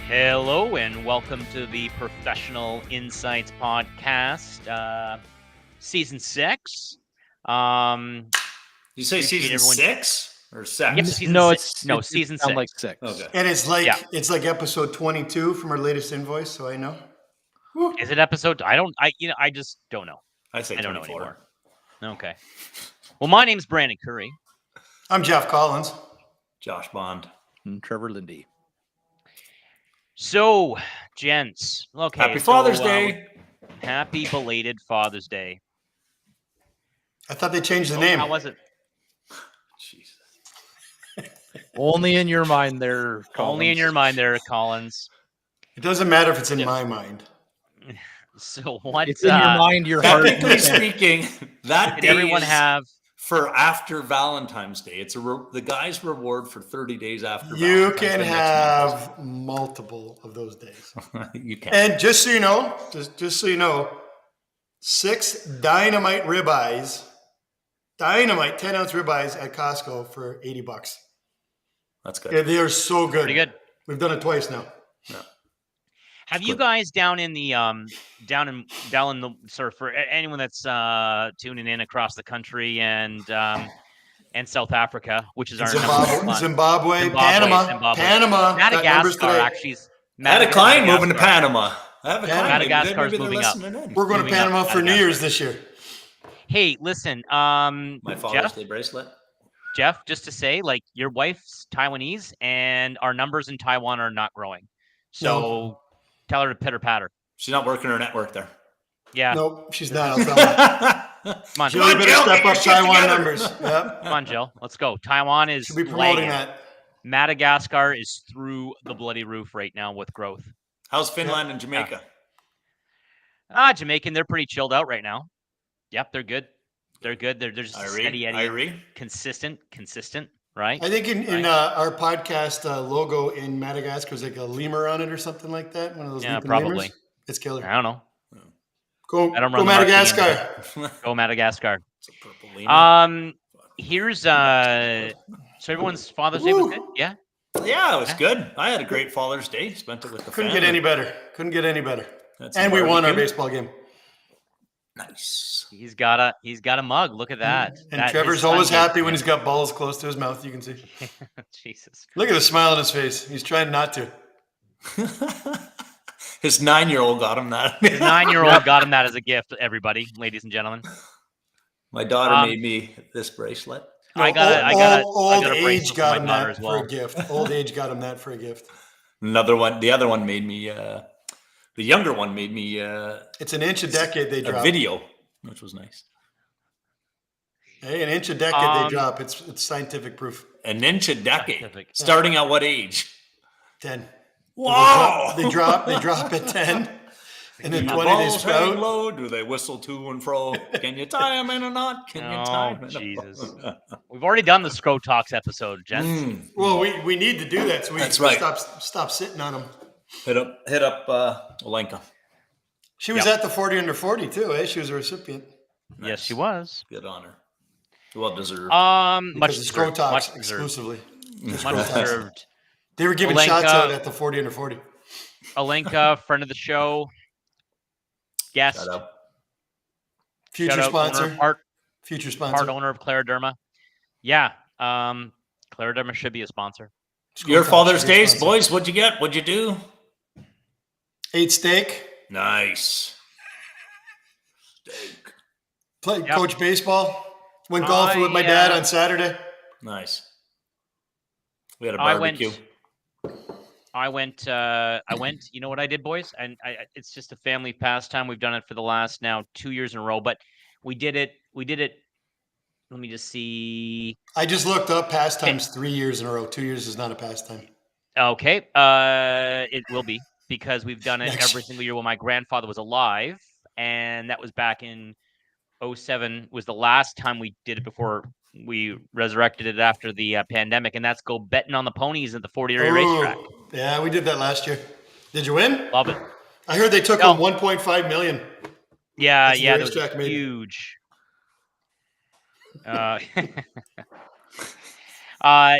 Hello and welcome to the Professional Insights Podcast, Season 6. You say Appreciate season everyone- 6 or sex? Yep, season No, six. No, season sound 6. like 6. Okay. And it's like Yeah. it's like episode 22 from our latest invoice, so I know. Woo. Is it episode? I just don't know. I say I don't know 24. anymore. Okay. Well, my name's Brandon Curry. I'm Jeff Collins. Josh Bond. And Trevor Lindy. So, gents. Okay. Happy Father's Day. Happy belated Father's Day. I thought they changed the name. How was it? Jesus. Only in your mind there, Collins. Only in your mind there, Collins. It doesn't matter if it's in my mind. So what? It's in your mind, your heart. Technically speaking, that Did day everyone is have? for after Valentine's Day. It's the guy's reward for 30 days after You Valentine's can Day have multiple of those days. next month. You can. And just so you know, just so you know, 6 dynamite ribeyes, 10-ounce ribeyes at Costco for $80. That's good. Yeah, they are so good. Pretty good. We've done it twice now. Have you guys down in the sort of for anyone that's tuning in across the country and South Africa, which is our number one Zimbabwe, Panama. Got numbers Madagascar today. actually. I had a client moving to Panama. I have a client. Madagascar's Maybe they're moving up. listening in. We're going to Moving up, Panama for New Madagascar. Year's this year. Hey, listen, My Father's Jeff, Day bracelet. Jeff, just to say, like your wife's Taiwanese, and our numbers in Taiwan are not growing. So tell her to pitter patter. She's not working her network there. Yeah, Nope, she's not. I'll tell her. come on, She really better Jill, step get your up shit Taiwan together. numbers. Yep. come on, Jill, let's go. Taiwan is Should be promoting lagging. that. Madagascar is through the bloody roof right now with growth. How's Finland and Jamaica? Jamaican, they're pretty chilled out right now. Yep, they're good. They're good. They're just steady Eddie, Irie? consistent, right? I think in our podcast logo in Madagascar is like a lemur on it or something like that. One of those Yeah, leaping probably. lemurs. It's killer. I don't know. Go I don't run the Madagascar. Go Madagascar. It's a purple lemur. Here's so everyone's Father's Day was Woo. good. Yeah. Yeah, it was good. I had a great Father's Day. Spent it with the Couldn't family. get any better. Couldn't get any better. That's And we won our barbecue. baseball game. Nice. He's got a mug. Look at that. And That- Trevor's his always son gave happy when him. he's got balls close to his mouth. You can see. Jesus. Look at the smile on his face. He's trying not to. His 9-year-old got him that. His 9-year-old got him that as a gift, everybody, ladies and gentlemen. My daughter made me this bracelet. I got a old bracelet age for got my him daughter that as well. for a gift. Old age got him that for a gift. Another one. The other one made me. The younger one made me It's an inch a decade they a drop. video, which was nice. Hey, an inch a decade they drop. It's scientific proof. An inch a decade. Scientific. Starting at what age? 10. Wow. They drop at 10. And then Do 20 they balls hang sprout. low? Do they whistle to and fro? Can you tie them in a knot? Can you tie Oh, them in Jesus. a We've already done the Scro Talks episode, gents. Well, we need to do that so we That's right. stop sitting on them. Hit up Olenka. She was at the 40 under 40 too, eh? She was a recipient. Yes, she was. Good honor. Well deserved. Much Because of Scro deserved. Talks Much deserved. exclusively. Much deserved. They were giving Olenka- shots out at the 40 under 40. Alenka, friend of the show, guest, Shut up. Future shout out sponsor. owner, Future part sponsor. owner of Clariderma. Yeah, Clariderma should be a sponsor. Your Talks Father's should be a Day, sponsor. boys. What'd you get? What'd you do? 8 steak. Nice. Steak. Played Yep. coach baseball. Went golfing with my dad on Saturday. Nice. We had a I barbecue. went. You know what I did, boys? And it's just a family pastime. We've done it for the last now 2 years in a row, but we did it. Let me just see. I just looked up pastimes 3 years in a row. 2 years is not a pastime. Okay, it will be because we've done it Next. every single year when my grandfather was alive, and that was back in 2007 was the last time we did it before we resurrected it after the pandemic, and that's go betting on the ponies at the 40-area racetrack. Yeah, we did that last year. Did you win? Love it. I heard they took No. home 1.5 million. Yeah, That's the yeah, that was racetrack made. huge.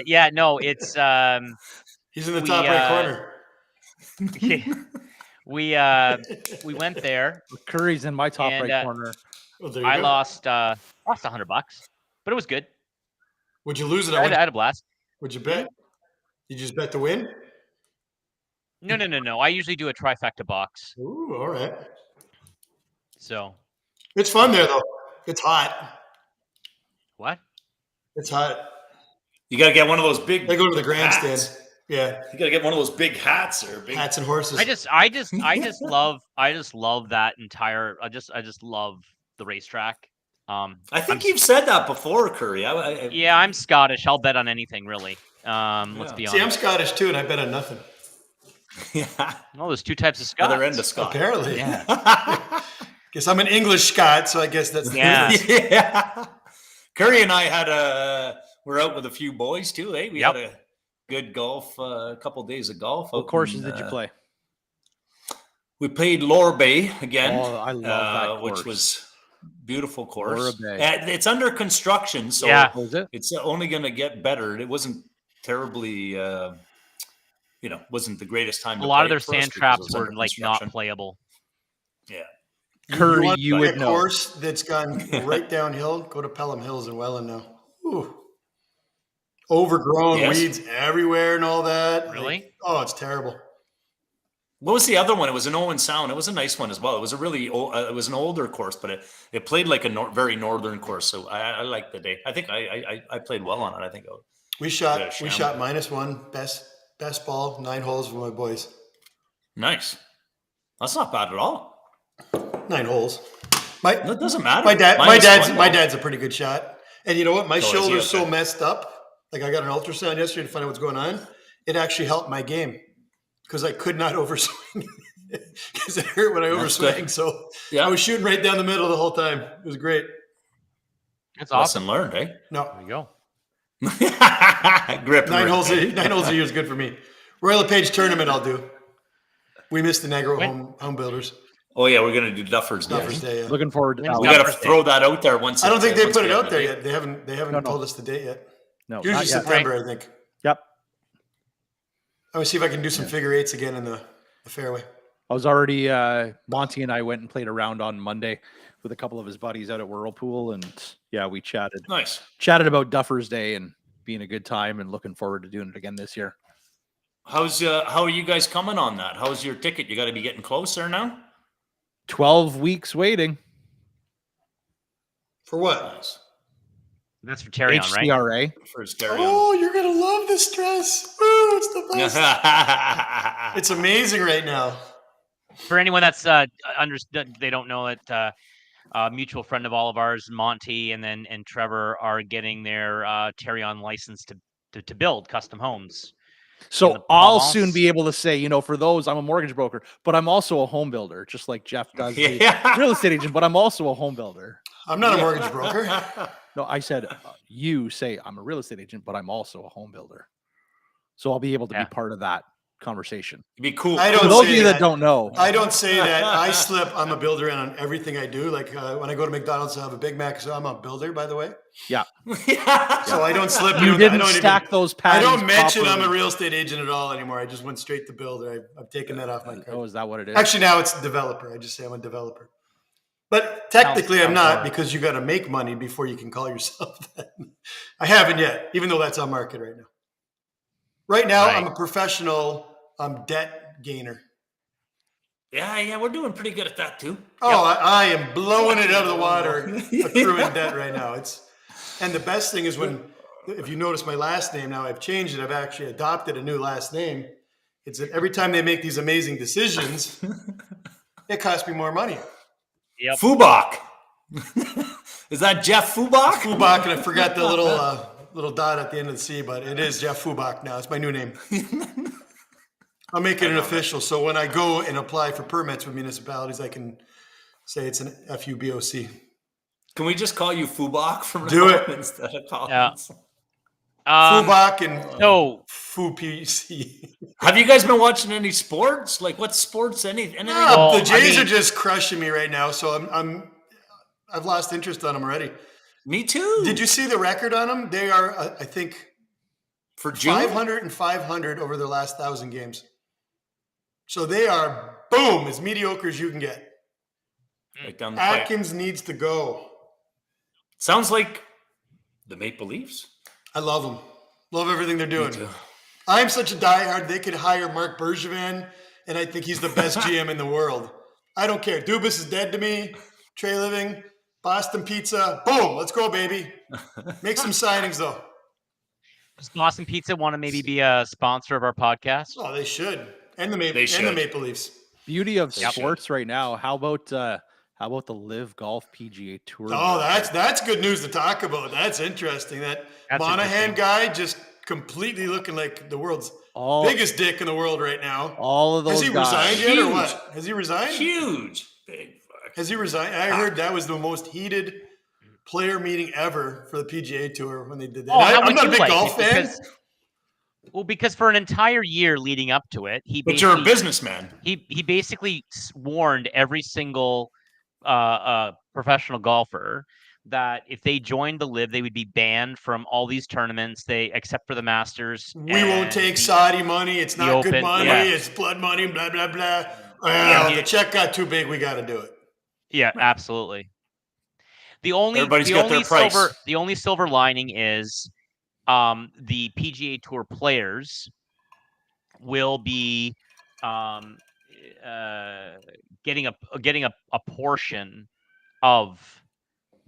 Yeah, no, it's He's in the We, top right corner. we went there. Curry's in my top And, right corner. Oh, there you I go. lost $100, but it was good. Would you lose it? I had a blast. Would you bet? You just bet to win? No. I usually do a trifecta box. Ooh, all right. So It's fun there, though. It's hot. what? It's hot. You got to get one of those big. They go to the grandstand. hats. Yeah, You got to get one of those big hats or big. hats and horses. I just love that entire. I just love the racetrack. I think you've said that before, Curry. Yeah, I'm Scottish. I'll bet on anything, really. Let's be See, I'm honest. Scottish too, and I bet on nothing. Yeah. Oh, there's two types of Scots. Other end of Scott. Apparently. Yeah. Guess I'm an English Scot, so I guess that's the Yeah. Yeah. Curry and I had we're out with a few boys too. Eh? We Yep. had a good golf, a couple days of golf. What out courses in, did you play? We played Lower Bay again. Oh, I love that course. Which was beautiful course. Laura Bay. It's under construction, so Yeah. Was it? it's only going to get better. It wasn't terribly, wasn't the greatest time. A to lot play of their it for us sand because it traps was were under like not construction. playable. Yeah. Curry, want you to would play a know. course that's gone right downhill. Go to Pelham Hills in Welland now. Ooh. Overgrown Yes. weeds everywhere and all that. Really? Oh, it's terrible. What was the other one? It was an Owen Sound. It was a nice one as well. It was a really it was an older course, but it played like a very northern course. So I liked the day. I think I played well on it. I think We shot -1 best ball, 9 holes with my boys. nice. That's not bad at all. 9 holes. It doesn't matter. My Minus one, my though. dad's a pretty good shot. And you know what? My So is he? shoulder's so Okay. messed up. Like I got an ultrasound yesterday to find out what's going on. It actually helped my game because I could not overswing because it hurt when I That's overswing. good. So Yeah. I was shooting right down the middle the whole time. It was great. That's awesome. Lesson learned, eh? No, There you go. Grip. 9 holes a year is good for me. Royal LePage tournament I'll do. We missed the Negro When? home builders. Oh yeah, we're gonna do Duffer's Day. Duffer's Day. Yeah. Looking forward to When's that. We one. got to Duffer's Day. throw that out there once. I don't think they once put we it have out the there date. yet. They haven't No. told us the date yet. No, Usually not yet. September, I think. Yep. I'm gonna see if I can do some figure eights again in the fairway. I was already Monty and I went and played a round on Monday with a couple of his buddies out at Whirlpool, and yeah, we chatted about Duffer's Day and being a good time, and looking forward to doing it again this year. How are you guys coming on that? How's your ticket? You got to be getting closer now. 12 weeks waiting. For what? Nice. That's for Terry on, right? HCRA. First Terry. Oh, you're gonna love the stress. Woo, it's the best. It's amazing right now. For anyone that's understood, they don't know that a mutual friend of all of ours, Monty, and Trevor are getting their Terry on license to build custom homes. in So the I'll Provence. soon be able to say, for those, I'm a mortgage broker, but I'm also a home builder, just like Jeff does the Yeah. real estate agent, but I'm also a home builder. I'm not a mortgage broker. No, I said you say I'm a real estate agent, but I'm also a home builder. So I'll be able to Yeah. be part of that conversation. It'd be cool. I For don't those of say you that that. don't know, I don't say that. I slip. I'm a builder on everything I do. Like when I go to McDonald's, I have a Big Mac. So I'm a builder, by the way. yeah, So I don't slip. you I didn't don't stack those I patties. don't mention I'm a properly. real estate agent at all anymore. I just went straight to builder. I've taken that off my Oh, card. is that what it is? Actually, now it's developer. I just say I'm a developer. But technically, I'm Sounds not hard. because you got to make money before you can call yourself that. I haven't yet, even though that's on market right now. Right now, Right. I'm a professional debt gainer. Yeah, we're doing pretty good at that too. Oh, I am blowing it out of the water, accruing debt right now. And the best thing is if you notice my last name now, I've changed it. I've actually adopted a new last name. It's that every time they make these amazing decisions, it costs me more money. Yep. Fubak. Is that Jeff Fubak? Fubak, and I forgot the little dot at the end of the C, but it is Jeff Fubak now. It's my new name. I'll make it an official. So when I go and apply for permits with municipalities, I can say it's an FUBOC. Can we just call you Fubak from Do now it. on instead of calling? Yeah. Fubak and So FUPC. Have you guys been watching any sports? Like what sports? Anything? Well, The Jays I mean- are just crushing me right now, so I've lost interest on them already. Me too. Did you see the record on them? They are, I think, for June? 500 and 500 over their last 1,000 games. So they are, boom, as mediocre as you can get. Right down the Atkins pipe. needs to go. Sounds like the Maple Leafs. I love them. Love everything they're doing. Me too. I'm such a diehard. They could hire Mark Bergevin, and I think he's the best GM in the world. I don't care. Dubas is dead to me. Trey Living, Boston Pizza. Boom. Let's go, baby. Make some signings, though. Does Boston Pizza want to maybe be a sponsor of our podcast? Oh, they should. And the Maple Leafs. Beauty of sports right now. How about the Live Golf PGA Tour? Oh, that's good news to talk about. That's interesting. That's Monahan guy just completely looking like the world's biggest dick in the world right now. All of those Has he guys. resigned yet or what? Has he resigned? Huge. Big fuck. Has he resigned? I heard that was the most heated player meeting ever for the PGA Tour when they did that. I'm not a big golf fan. Because for an entire year leading up to it, but you're a businessman. He basically warned every single professional golfer that if they joined the Live, they would be banned from all these tournaments. Except for the Masters. We won't take Saudi money. It's not good money. Yeah. It's blood money. Blah blah blah. Well, the check got too big. We got to do it. Yeah, absolutely. The only silver lining is the PGA Tour players will be getting a portion of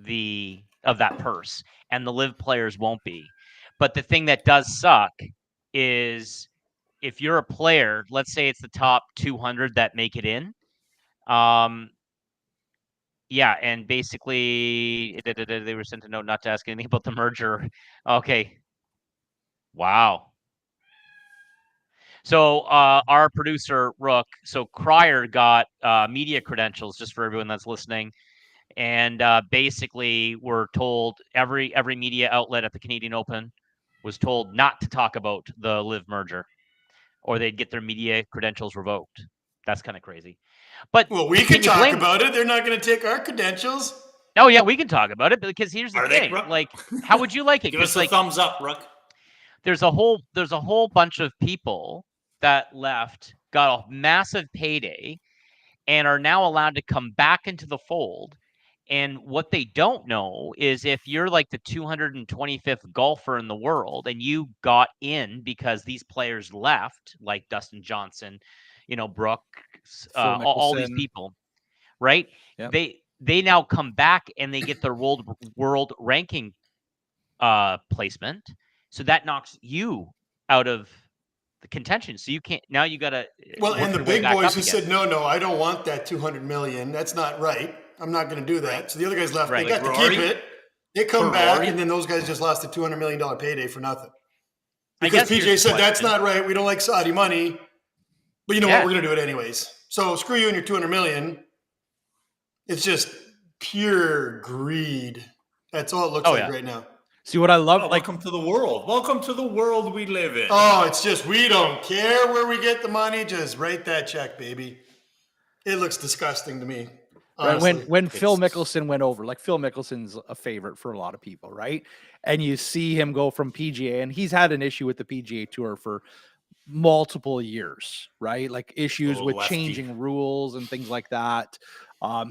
that purse, and the Live players won't be. But the thing that does suck is if you're a player, let's say it's the top 200 that make it in. Yeah, and basically they were sent a note not to ask anything about the merger. Okay. Wow. So our producer, Rook, so Cryer got media credentials, just for everyone that's listening. And basically we're told every media outlet at the Canadian Open was told not to talk about the Live merger, or they'd get their media credentials revoked. That's kind of crazy. But we can talk about it. They're not going to take our credentials. Oh yeah, we can talk about it, because here's the thing. Like, how would you like it? Give us a thumbs up, Rook. There's a whole bunch of people that left, got a massive payday, and are now allowed to come back into the fold. And what they don't know is if you're like the 225th golfer in the world and you got in because these players left, like Dustin Johnson, Brooks, all these people, right? Yep. They now come back and they get their world ranking placement. So that knocks you out of the contention. So you can't, now you got to. Well, and the big boys who said, no, I don't want that 200 million. That's not right. I'm not going to do that. Right. So the other guys left. Right. They got to keep it. They come back, and then those guys just lost a $200 million payday for nothing. Because PJ said, that's not right. We don't like Saudi money. But you know what? We're going to do it anyways. So screw you and your 200 million. It's just pure greed. That's all it looks like right now. See what I love? Welcome to the world. Welcome to the world we live in. Oh, it's just, we don't care where we get the money. Just write that check, baby. It looks disgusting to me. Right, when Phil Mickelson went over, like Phil Mickelson's a favorite for a lot of people, right? And you see him go from PGA, and he's had an issue with the PGA Tour for multiple years, right? Like issues with changing rules and things like that.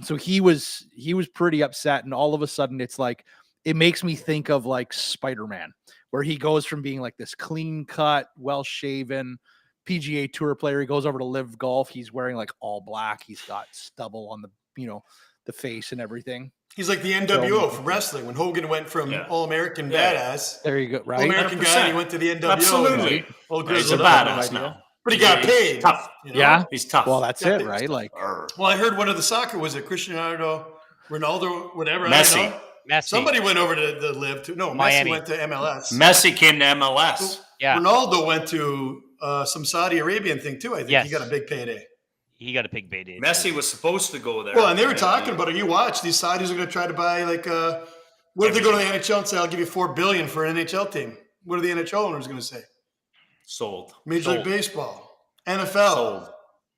So he was pretty upset, and all of a sudden it's like, it makes me think of like Spider-Man, where he goes from being like this clean cut, well-shaven PGA Tour player. He goes over to Live Golf. He's wearing like all black. He's got stubble on the face and everything. He's like the NWO from wrestling. When Hogan went from All-American badass. There you go. Right. All-American guy, he went to the NWO. Absolutely. He's a badass now. But he got paid. He's tough. Yeah. He's tough. Well, that's it, right? Like, well, I heard one of the soccer, was it Cristiano Ronaldo, whatever? Messi. I don't know. Messi. Somebody went over to the Live too. No, Miami. Messi went to MLS. Messi came to MLS. Yeah. Ronaldo went to some Saudi Arabian thing too. I think he got a big payday. He got a big payday. Messi was supposed to go there. Well, and they were talking about it. You watch, these Saudis are going to try to buy like what if they go to the NHL and say, I'll give you $4 billion for an NHL team? What are the NHL owners going to say? Sold. Major League Baseball, NFL.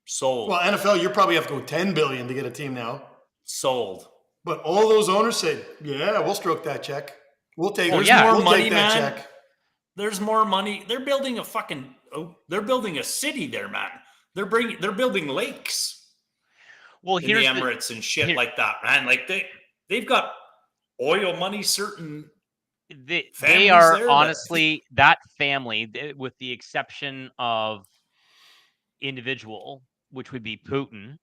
Sold. Well, NFL, you probably have to go $10 billion to get a team now. Sold. But all those owners say, yeah, we'll stroke that check. We'll take more money, man. Check. There's more money. They're building a city there, man. They're building lakes. Well, in the Emirates and shit like that, man. Like they've got oil money. Certain they are honestly that family, with the exception of individual, which would be Putin.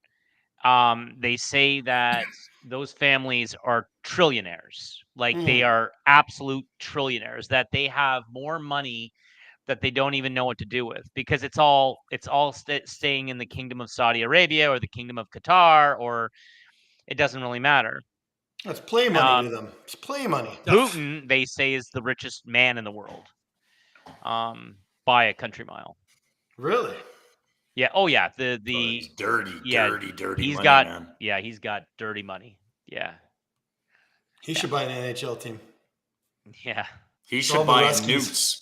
They say that those families are trillionaires. Like they are absolute trillionaires. That they have more money that they don't even know what to do with, because it's all staying in the Kingdom of Saudi Arabia or the Kingdom of Qatar, or it doesn't really matter. That's play money to them. It's play money. Putin, they say, is the richest man in the world, by a country mile. Really? Yeah. Oh yeah. He's dirty he's money, got, man. Yeah, he's got dirty money. Yeah. He should buy an NHL team. Yeah. He should buy nukes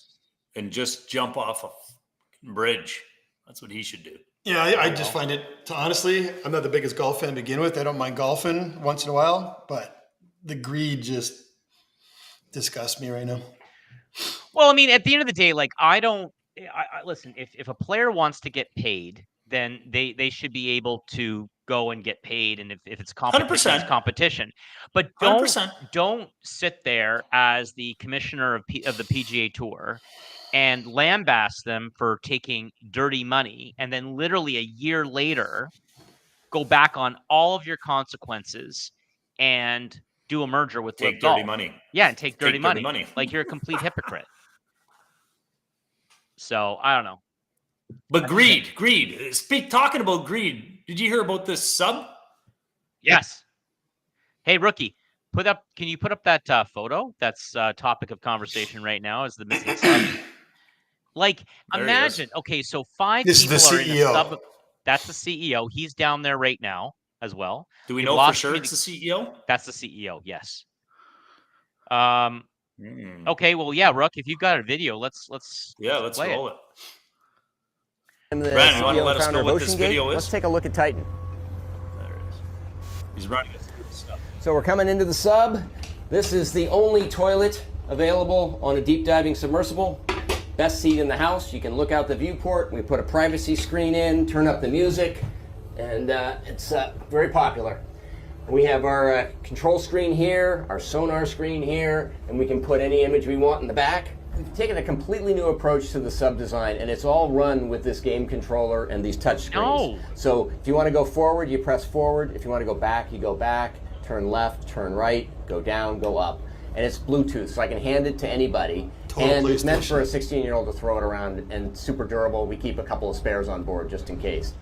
and just jump off a bridge. That's what he should do. Yeah, I just find it, honestly, I'm not the biggest golf fan to begin with. I don't mind golfing once in a while, but the greed just disgusts me right now. Well, I mean, at the end of the day, like I listen, if a player wants to get paid, then they should be able to go and get paid. And if it's competition, 100%. It's competition. But don't sit there as the commissioner of the PGA Tour and lambaste them for taking dirty money, and then literally a year later go back on all of your consequences and do a merger with Take dirty money. Yeah, and take dirty money. Like you're a complete hypocrite. So I don't know. But greed. Talking about greed, did you hear about this sub? Yes. Hey, rookie, can you put up that photo? That's topic of conversation right now, is the missing sub. Like, there imagine, okay, so 5 people are in a sub. That's the CEO. He's down there right now as well. Do we know for sure it's the CEO? That's the CEO, yes. Okay, well, yeah, Rook, if you've got a video, let's roll it. Brandon, you want to let us know what this video is? Let's take a look at Titan. There it is. He's running us through the stuff. So we're coming into the sub. This is the only toilet available on a deep diving submersible. Best seat in the house. You can look out the viewport. We put a privacy screen in, turn up the music, and it's very popular. We have our control screen here, our sonar screen here, and we can put any image we want in the back. We've taken a completely new approach to the sub design, and it's all run with this game controller and these touch screens. No. So if you want to go forward, you press forward. If you want to go back, you go back. Turn left, turn right, go down, go up. And it's Bluetooth, so I can hand it to anybody. And it's meant for a 16-year-old to throw it around, and super durable. We keep a couple of spares on board just in case.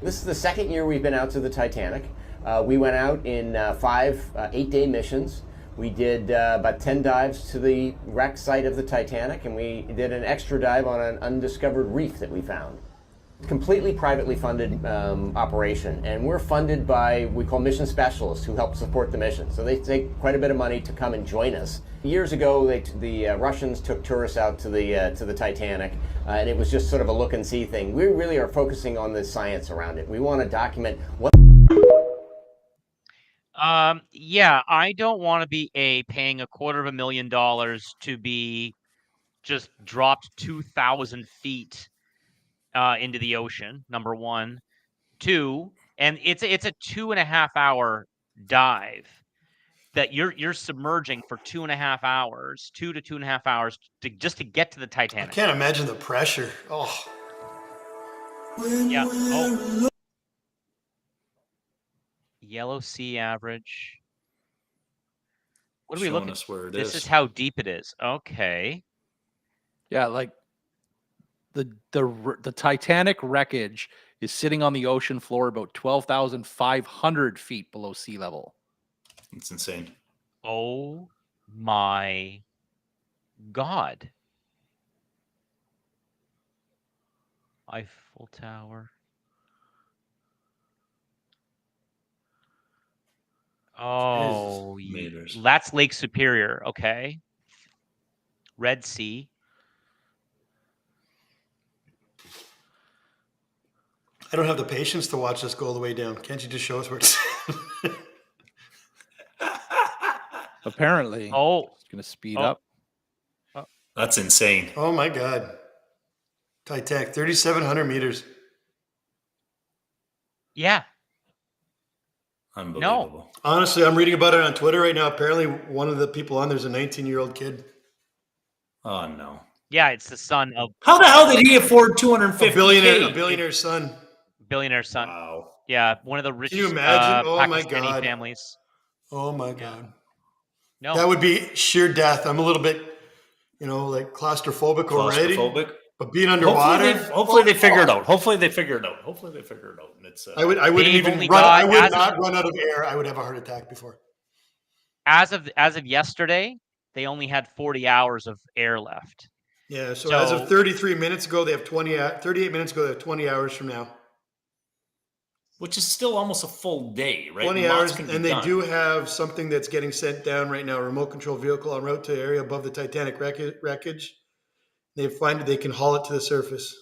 This is the second year we've been out to the Titanic. We went out in 5 8-day missions. We did about 10 dives to the wreck site of the Titanic, and we did an extra dive on an undiscovered reef that we found. Completely privately funded operation, and we're funded by, we call mission specialists, who help support the mission. So they take quite a bit of money to come and join us. Years ago, the Russians took tourists out to the Titanic, and it was just sort of a look and see thing. We really are focusing on the science around it. We want to document what. Yeah, I don't want to be paying $250,000 to be just dropped 2,000 feet into the ocean. Number one. 2, and it's a 2.5 hour dive that you're submerging for 2.5 hours, 2 to 2.5 hours just to get to the Titanic. I can't imagine the pressure. Oh. Yeah. Oh. Yellow sea average. What are we looking at? This is how deep it is. Okay. Yeah, like the Titanic wreckage is sitting on the ocean floor about 12,500 feet below sea level. It's insane. Oh my God. Eiffel Tower. Oh, that's Lake Superior. Okay. Red Sea. I don't have the patience to watch this go all the way down. Can't you just show us where it's Apparently. Oh. It's going to speed up. That's insane. Oh, my God. Titanic, 3,700 meters. Yeah. Unbelievable. No. Honestly, I'm reading about it on Twitter right now. Apparently, one of the people on there's a 19-year-old kid. Oh no. Yeah, it's the son of. How the hell did he afford 250K? A billionaire's son. Billionaire son. Wow. Yeah, one of the richest. Can you imagine? Oh my Pakistani God. families. Oh my God. No. That would be sheer death. I'm a little bit, like claustrophobic already. But being underwater. Hopefully they figure it out. Hopefully they figure it out. And it's. I wouldn't even run. I would not run out of air. I would have a heart attack before. As of yesterday, they only had 40 hours of air left. Yeah. So as of 33 minutes ago, they have 38 minutes ago, they have 20 hours from now. Which is still almost a full day, right? 20 hours, and they do have something that's getting sent down right now, a remote control vehicle en route to the area above the Titanic wreckage. They find that they can haul it to the surface.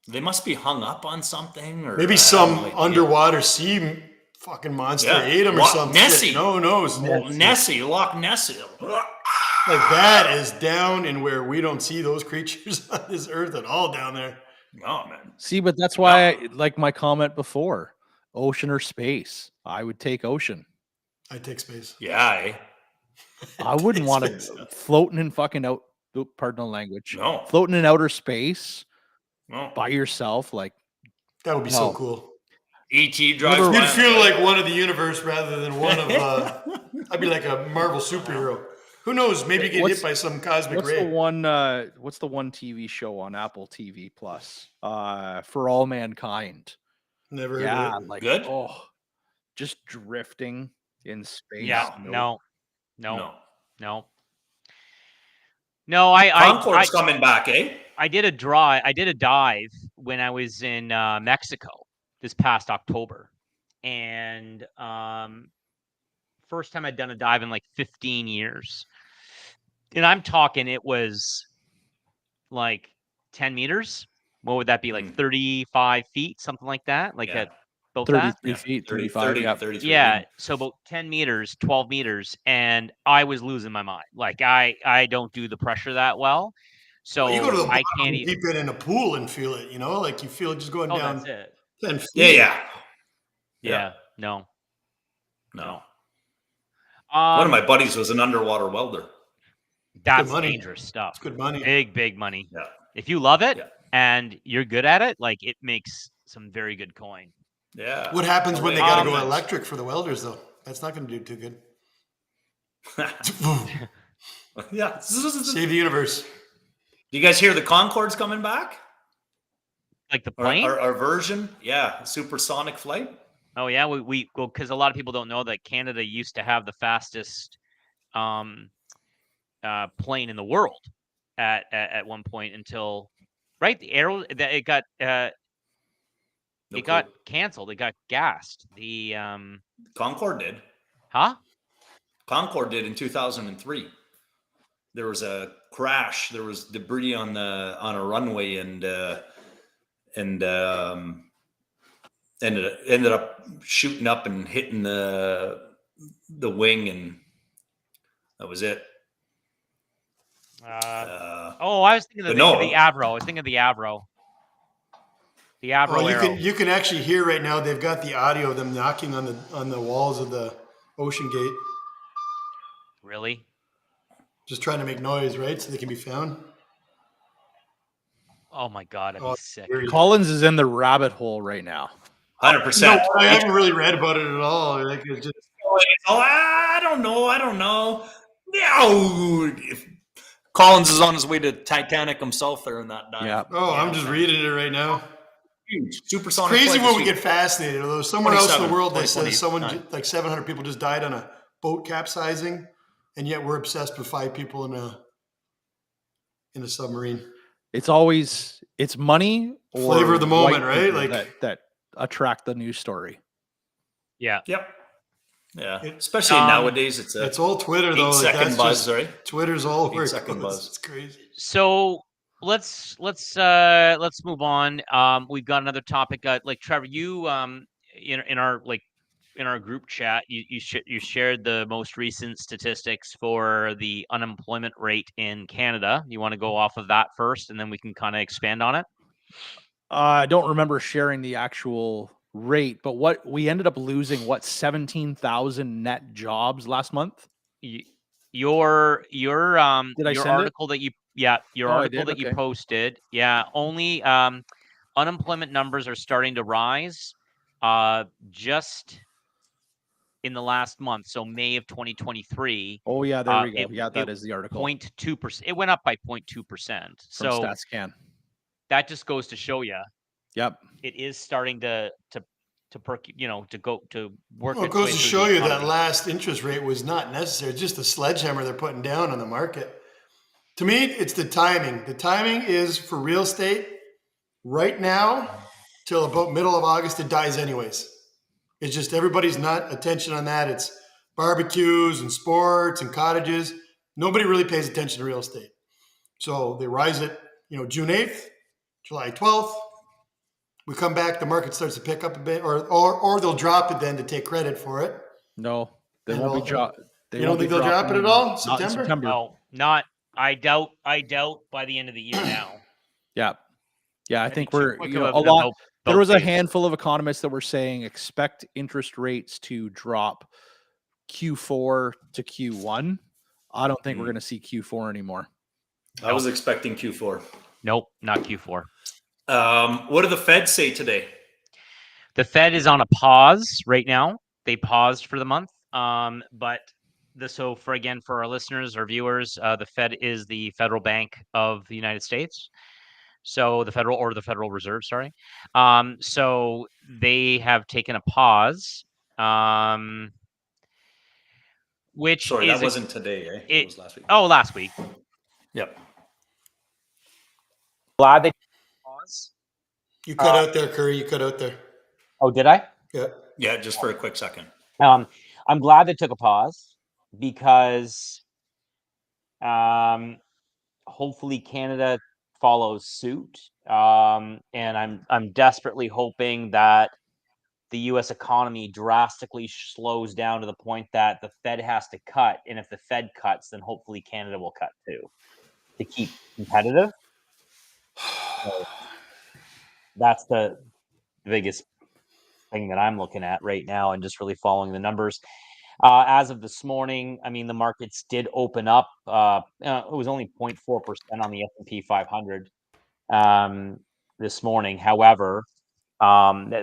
They must be hung up on something, or maybe some underwater sea fucking monster ate them or something. Nessie. No, Nessie, Loch Nessie. Like that is down in where we don't see those creatures on this earth at all down there. Oh man. See, but that's why like my comment before, ocean or space. I would take ocean. I'd take space. Yeah. I wouldn't want to floating in fucking out. Pardon the language. No. Floating in outer space. No. By yourself, like that would be so cool. E.T. drives. You'd feel like one of the universe rather than one of. I'd be like a Marvel superhero. Who knows? Maybe get hit by some cosmic ray. What's the one TV show on Apple TV Plus? For All Mankind. Never heard of it. Like good. Just drifting in space. Yeah. No. Concorde's coming back, eh? I did a dive when I was in Mexico this past October, and first time I'd done a dive in like 15 years. And I'm talking, it was like 10 meters. What would that be? Like 35 feet, something like that? Like yeah. About 33 feet, 35. 33 yeah. feet. So about 10 meters, 12 meters. And I was losing my mind. Like I don't do the pressure that well. So you go to the bottom, I can't deep in a pool and feel it, like you feel it just going down. That's it. 10 feet. Yeah. No. One of my buddies was an underwater welder. That's dangerous stuff. It's good money. Big money. Yeah. If you love it and you're good at it, like it makes some very good coin. Yeah. What happens when they got to go electric for the welders, though? That's not going to do too good. Yeah. Save the universe. Do you guys hear the Concorde's coming back? Like the plane? Our version? Yeah. Supersonic flight. Oh, yeah. We because a lot of people don't know that Canada used to have the fastest plane in the world at one point until the Aero that it got got canceled. It got gassed. The Concorde did. Huh? Concorde did in 2003. There was a crash. There was debris on a runway and ended up shooting up and hitting the wing, and that was it. I was thinking of the Avro. I was thinking of the Avro. The Avro Aero. You can actually hear right now. They've got the audio of them knocking on the walls of the Ocean Gate. Really? Just trying to make noise, right? So they can be found. Oh my God, I'd be sick. Collins is in the rabbit hole right now. 100%. No, I haven't really read about it at all. Like it's just. I don't know. No. Collins is on his way to Titanic himself there in that dive. Yeah. Oh, I'm just reading it right now. Huge. Supersonic. Crazy when we get fascinated. Although somewhere else in the world that says like 700 people just died on a boat capsizing, and yet we're obsessed with 5 people in a submarine. It's money or flavor of the moment, right? Like that attract the news story. Yeah. Yep. Yeah. Especially nowadays, it's all Twitter though. Second buzz, right? Twitter's all over. Second buzz. It's crazy. So let's move on. We've got another topic. Like Trevor, you in our group chat, you shared the most recent statistics for the unemployment rate in Canada. You want to go off of that first, and then we can kind of expand on it? I don't remember sharing the actual rate, but what we ended up losing 17,000 net jobs last month. Your Did I your send article that you article that you posted, only unemployment numbers are starting to rise just in the last month, so May of 2023. Oh yeah, there we go. That is the article. 0.2%. It went up by 0.2%. So StatsCan. That just goes to show you. Yep. It is starting to perk, to go to work. Well, it goes to show you that last interest rate was not necessary. It's just a sledgehammer they're putting down on the market. To me, it's the timing. The timing is for real estate right now till about middle of August. It dies anyways. It's just everybody's not attention on that. It's barbecues and sports and cottages. Nobody really pays attention to real estate. So they rise it, June 8th, July 12th. We come back, the market starts to pick up a bit, or they'll drop it then to take credit for it. No, they won't be dropped. You don't think they'll drop it at all? September? No, not. I doubt by the end of the year now. Yeah. I think we're a lot. There was a handful of economists that were saying expect interest rates to drop Q4 to Q1. I don't think we're going to see Q4 anymore. I was expecting Q4. Nope, not Q4. What did the Fed say today? The Fed is on a pause right now. They paused for the month. But for our listeners or viewers, the Fed is the Federal Bank of the United States. So the Federal Reserve, sorry. So they have taken a pause. Which that wasn't today, eh? It was last week. Oh, last week. Yep. Glad they pause. You cut out there, Curry. You cut out there. Oh, did I? Yeah. Yeah, just for a quick second. I'm glad they took a pause because hopefully Canada follows suit. And I'm desperately hoping that the U.S. economy drastically slows down to the point that the Fed has to cut. And if the Fed cuts, then hopefully Canada will cut too to keep competitive. So that's the biggest thing that I'm looking at right now and just really following the numbers. As of this morning, the markets did open up. It was only 0.4% on the S&P 500 this morning. However,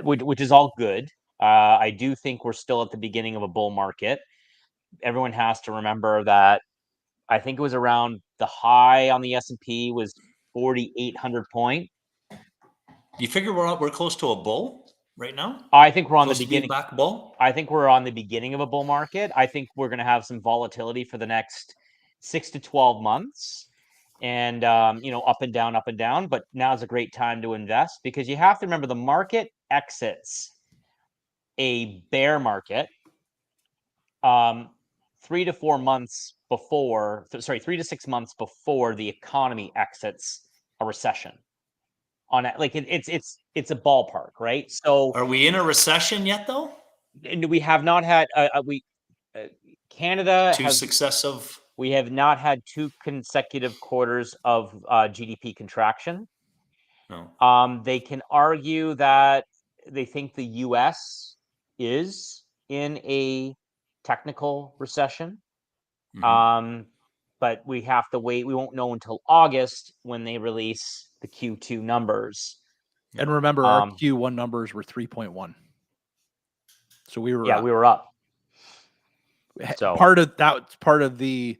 which is all good. I do think we're still at the beginning of a bull market. Everyone has to remember that I think it was around the high on the S&P was 4,800 point. You figure we're close to a bull right now? I think we're on the beginning. Back bull? I think we're on the beginning of a bull market. I think we're going to have some volatility for the next 6 to 12 months. And, up and down. But now's a great time to invest because you have to remember the market exits a bear market 3 to 6 months before the economy exits a recession. It's a ballpark, right? So are we in a recession yet though? We have not had Canada successive. We have not had 2 consecutive quarters of GDP contraction. No. They can argue that they think the U.S. is in a technical recession. Mm-hmm. But we have to wait. We won't know until August when they release the Q2 numbers. And remember, our Q1 numbers were 3.1. So we were up. We were up. So part of the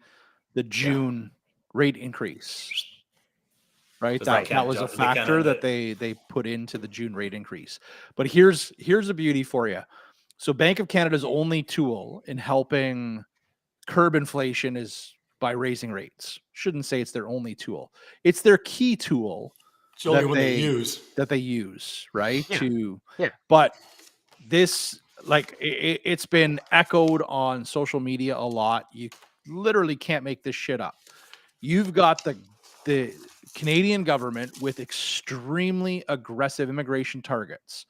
June rate increase, right? That was a factor that they put into the June rate increase. But here's the beauty for you. So Bank of Canada's only tool in helping curb inflation is by raising rates. Shouldn't say it's their only tool. It's their key tool. It's the only one they use, right? Yeah. But this, it's been echoed on social media a lot. You literally can't make this shit up. You've got the Canadian government with extremely aggressive immigration targets.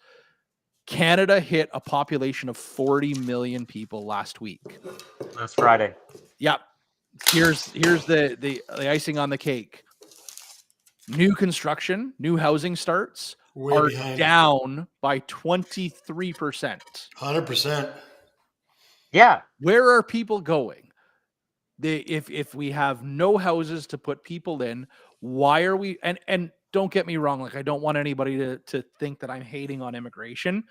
Canada hit a population of 40 million people last week. Last Friday. Yep. Here's the icing on the cake. New construction, new housing starts are down by 23%. 100%. Yeah. Where are people going? If we have no houses to put people in, why are we? And don't get me wrong, like I don't want anybody to think that I'm hating on immigration.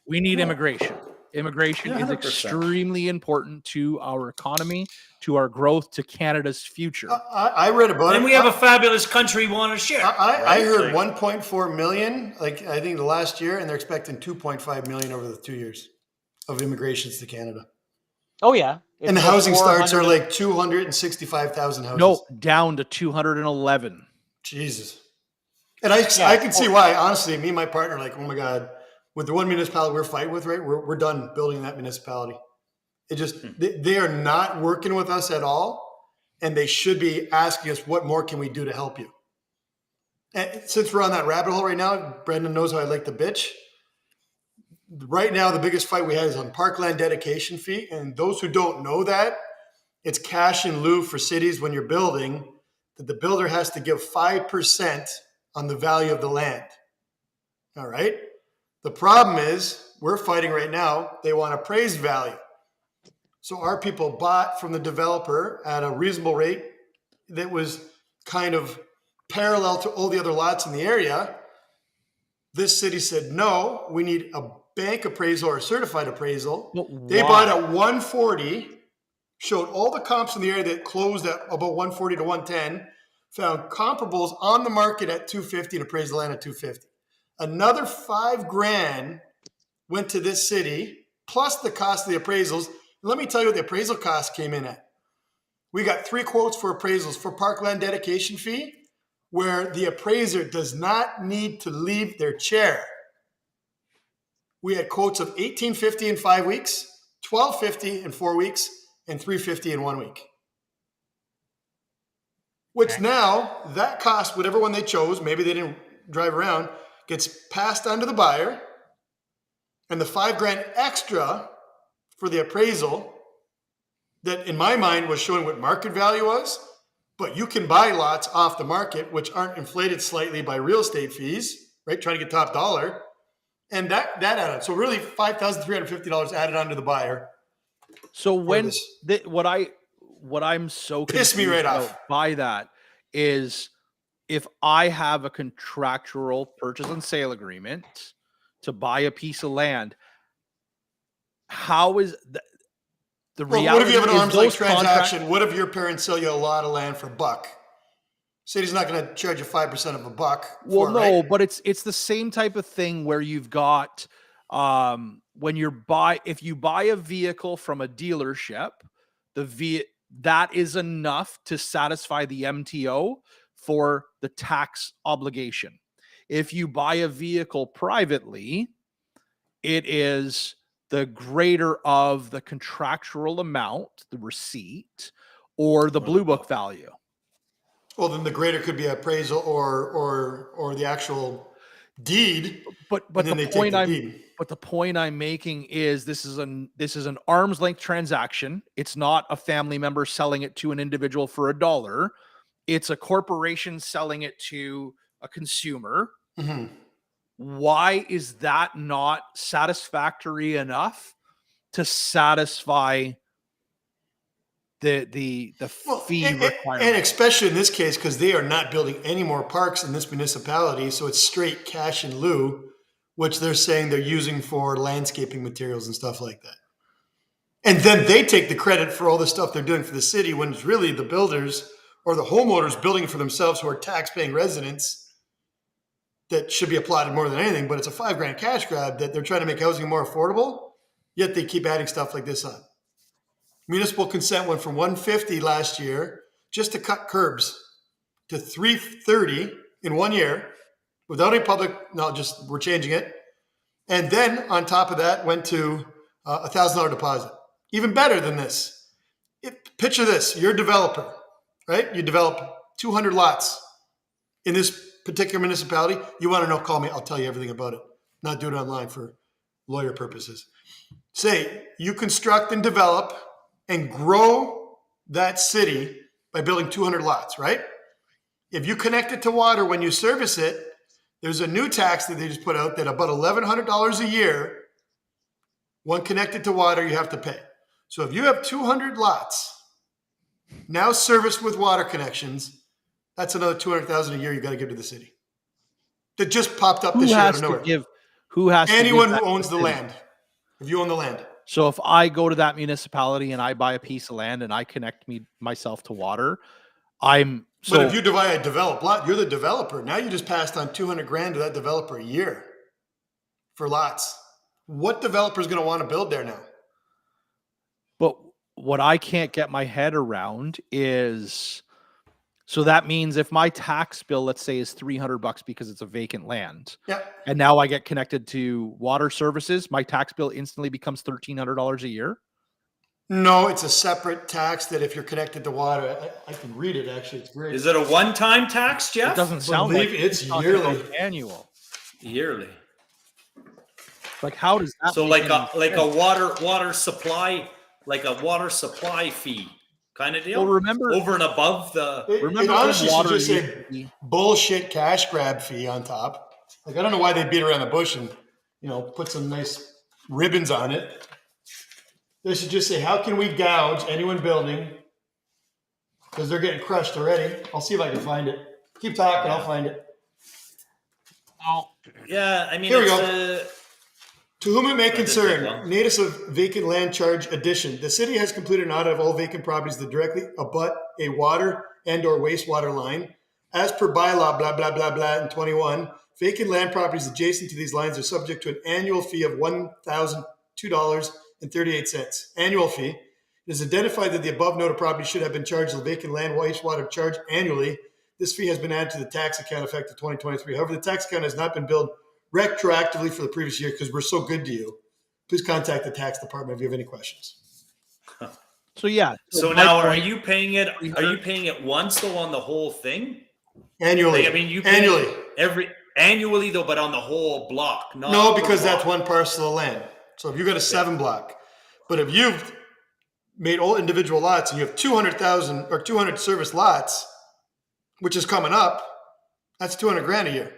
We need immigration. Immigration is extremely important to our economy, to our growth, to Canada's future. I read about it. And we have a fabulous country we want to share. I heard 1.4 million, like I think the last year, and they're expecting 2.5 million over the 2 years of immigrations to Canada. Oh yeah. And the housing starts are like 265,000 houses. No, down to 211. Jesus. And I can see why. Honestly, me and my partner, like, oh my God, with the one municipality we're fighting with, right? We're done building that municipality. It just they are not working with us at all, and they should be asking us what more can we do to help you. And since we're on that rabbit hole right now, Brendan knows how I like to bitch. Right now, the biggest fight we have is on parkland dedication fee, and those who don't know that, it's cash in lieu for cities when you're building. That the builder has to give 5% on the value of the land. All right. The problem is we're fighting right now. They want appraised value. So our people bought from the developer at a reasonable rate that was kind of parallel to all the other lots in the area. This city said, no, we need a bank appraisal or a certified appraisal. They bought at 140, showed all the comps in the area that closed at about 140 to 110, found comparables on the market at 250 and appraised the land at 250. Another $5,000 went to this city, plus the cost of the appraisals. And let me tell you what the appraisal cost came in at. We got 3 quotes for appraisals for parkland dedication fee, where the appraiser does not need to leave their chair. We had quotes of $1,850 in 5 weeks, $1,250 in 4 weeks, and $350 in 1 week. Which now, that cost, whatever one they chose, maybe they didn't drive around, gets passed on to the buyer, and the $5,000 extra for the appraisal that in my mind was showing what market value was, but you can buy lots off the market which aren't inflated slightly by real estate fees, right? Trying to get top dollar. And that added. So really $5,350 added on to the buyer. So when what I'm so pissed me right off by that is if I have a contractual purchase and sale agreement to buy a piece of land, how is the reality? What if you have an arm's length transaction? What if your parents sell you a lot of land for $1? City's not going to charge you 5% of $1. Well, no, right? But it's the same type of thing where you've got if you buy a vehicle from a dealership, that is enough to satisfy the MTO for the tax obligation. If you buy a vehicle privately, it is the greater of the contractual amount, the receipt, or the blue book value. Well, then the greater could be appraisal or the actual deed. But the point I'm making is this is an arm's length transaction. It's not a family member selling it to an individual for $1. It's a corporation selling it to a consumer. Mm-hmm. Why is that not satisfactory enough to satisfy the fee requirement? And especially in this case, because they are not building any more parks in this municipality, so it's straight cash in lieu, which they're saying they're using for landscaping materials and stuff like that. And then they take the credit for all the stuff they're doing for the city when it's really the builders or the homeowners building for themselves who are tax-paying residents that should be applauded more than anything. But it's a $5,000 cash grab that they're trying to make housing more affordable, yet they keep adding stuff like this on. Municipal consent went from $150 last year just to cut curbs to $330 in 1 year without any public, we're changing it. And then on top of that went to a $1,000 deposit. Even better than this. Picture this, you're a developer, right? You develop 200 lots in this particular municipality. You want to know, call me, I'll tell you everything about it. Not do it online for lawyer purposes. Say you construct and develop and grow that city by building 200 lots, right? If you connect it to water when you service it, There's a new tax that they just put out that about $1,100 a year, one connected to water, you have to pay. So if you have 200 lots now serviced with water connections, that's another $200,000 a year you got to give to the city. That just popped up this year out of nowhere. Who has anyone to give who owns the land? If you own the land. So if I go to that municipality and I buy a piece of land and I connect myself to water, but if you divide a developed lot, you're the developer. Now you just passed on $200,000 to that developer a year for lots. What developer is going to want to build there now? But what I can't get my head around is, so that means if my tax bill, let's say, is $300 because it's a vacant land, and now I get connected to water services, my tax bill instantly becomes $1,300 a year? No, it's a separate tax that if you're connected to water, I can read it. Actually, it's great. Is it a one-time tax, Jeff? It doesn't sound like it's yearly, annual. Yearly. Like, how does that? So like a water supply, like a water supply fee kind of deal. Well, remember over and above the. It honestly should just say bullshit cash grab fee on top. Like, I don't know why they beat around the bush and put some nice ribbons on it. They should just say, how can we gouge anyone building? Because they're getting crushed already. I'll see if I can find it. Keep talking, I'll find it. Oh, yeah, I mean, here we go. To whom it may concern, notice of vacant land charge addition. The city has completed an audit of all vacant properties that directly abut a water and or wastewater line. As per bylaw, blah, blah, blah, blah, in 21, vacant land properties adjacent to these lines are subject to an annual fee of $1,002.38. Annual fee. It is identified that the above noted property should have been charged the vacant land wastewater charge annually. This fee has been added to the tax account effective 2023. However, the tax account has not been billed retroactively for the previous year because we're so good to you. Please contact the tax department if you have any questions. So yeah. So now, are you paying it? Are you paying it once though on the whole thing? Annually. I mean, you pay annually though, but on the whole block. No, because that's one parcel of land. So if you got a 7 block, but if you've made all individual lots and you have 200,000 or 200 service lots, which is coming up, that's $200,000 a year.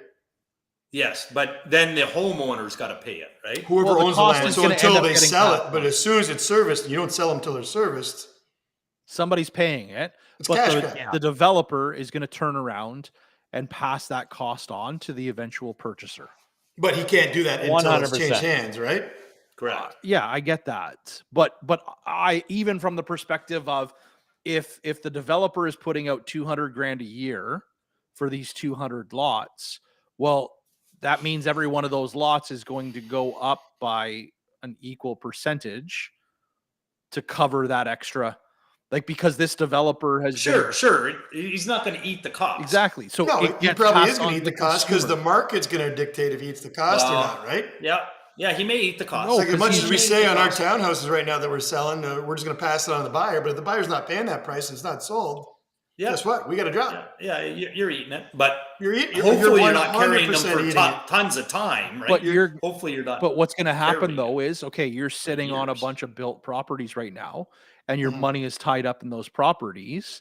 Yes, but then the homeowner's got to pay it, right? Whoever owns the land. So until they sell it, but as soon as it's serviced, you don't sell them until they're serviced. Somebody's paying it, but the developer is going to turn around and pass that cost on to the eventual purchaser. But he can't do that until 100%. It's changed hands, right? Correct. Yeah, I get that. But I, even from the perspective of if the developer is putting out $200,000 a year for these 200 lots, well, that means every one of those lots is going to go up by an equal percentage to cover that extra, like, because this developer has sure. He's not going to eat the cost. Exactly. So no, he probably is going to eat the cost because the market's going to dictate if he eats the cost or not, right? Yeah, he may eat the cost. No, like as much as we say on our townhouses right now that we're selling, we're just going to pass it on to the buyer. But if the buyer's not paying that price and it's not sold, guess what? We got to drop it. Yeah, you're eating it, but hopefully you're not carrying them for tons of time, right? But hopefully you're not. But what's going to happen though is, okay, you're sitting on a bunch of built properties right now, and your money is tied up in those properties.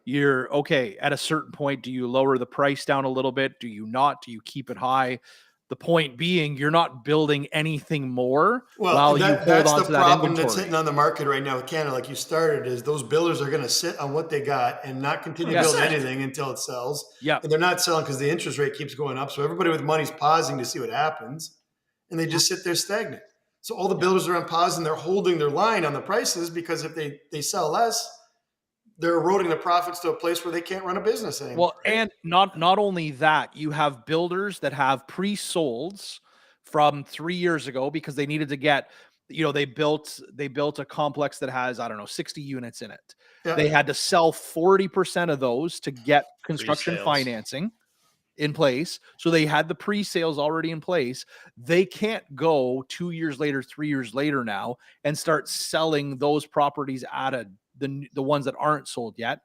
You're okay. At a certain point, do you lower the price down a little bit? Do you not? Do you keep it high? The point being, you're not building anything more while you hold on to that inventory. That's the problem that's hitting on the market right now with Canada, like you started, is those builders are going to sit on what they got and not continue to build anything until it sells. Yeah. And they're not selling because the interest rate keeps going up. So everybody with money's pausing to see what happens, and they just sit there stagnant. So all the builders are on pause and they're holding their line on the prices because if they sell less, they're eroding the profits to a place where they can't run a business anymore. Well, and not only that, you have builders that have pre-solds from 3 years ago because they needed to get, they built a complex that has, 60 units in it. Yeah. They had to sell 40% of those to get construction financing in place. So they had the pre-sales already in place. They can't go 2 years later, 3 years later now and start selling those properties at the ones that aren't sold yet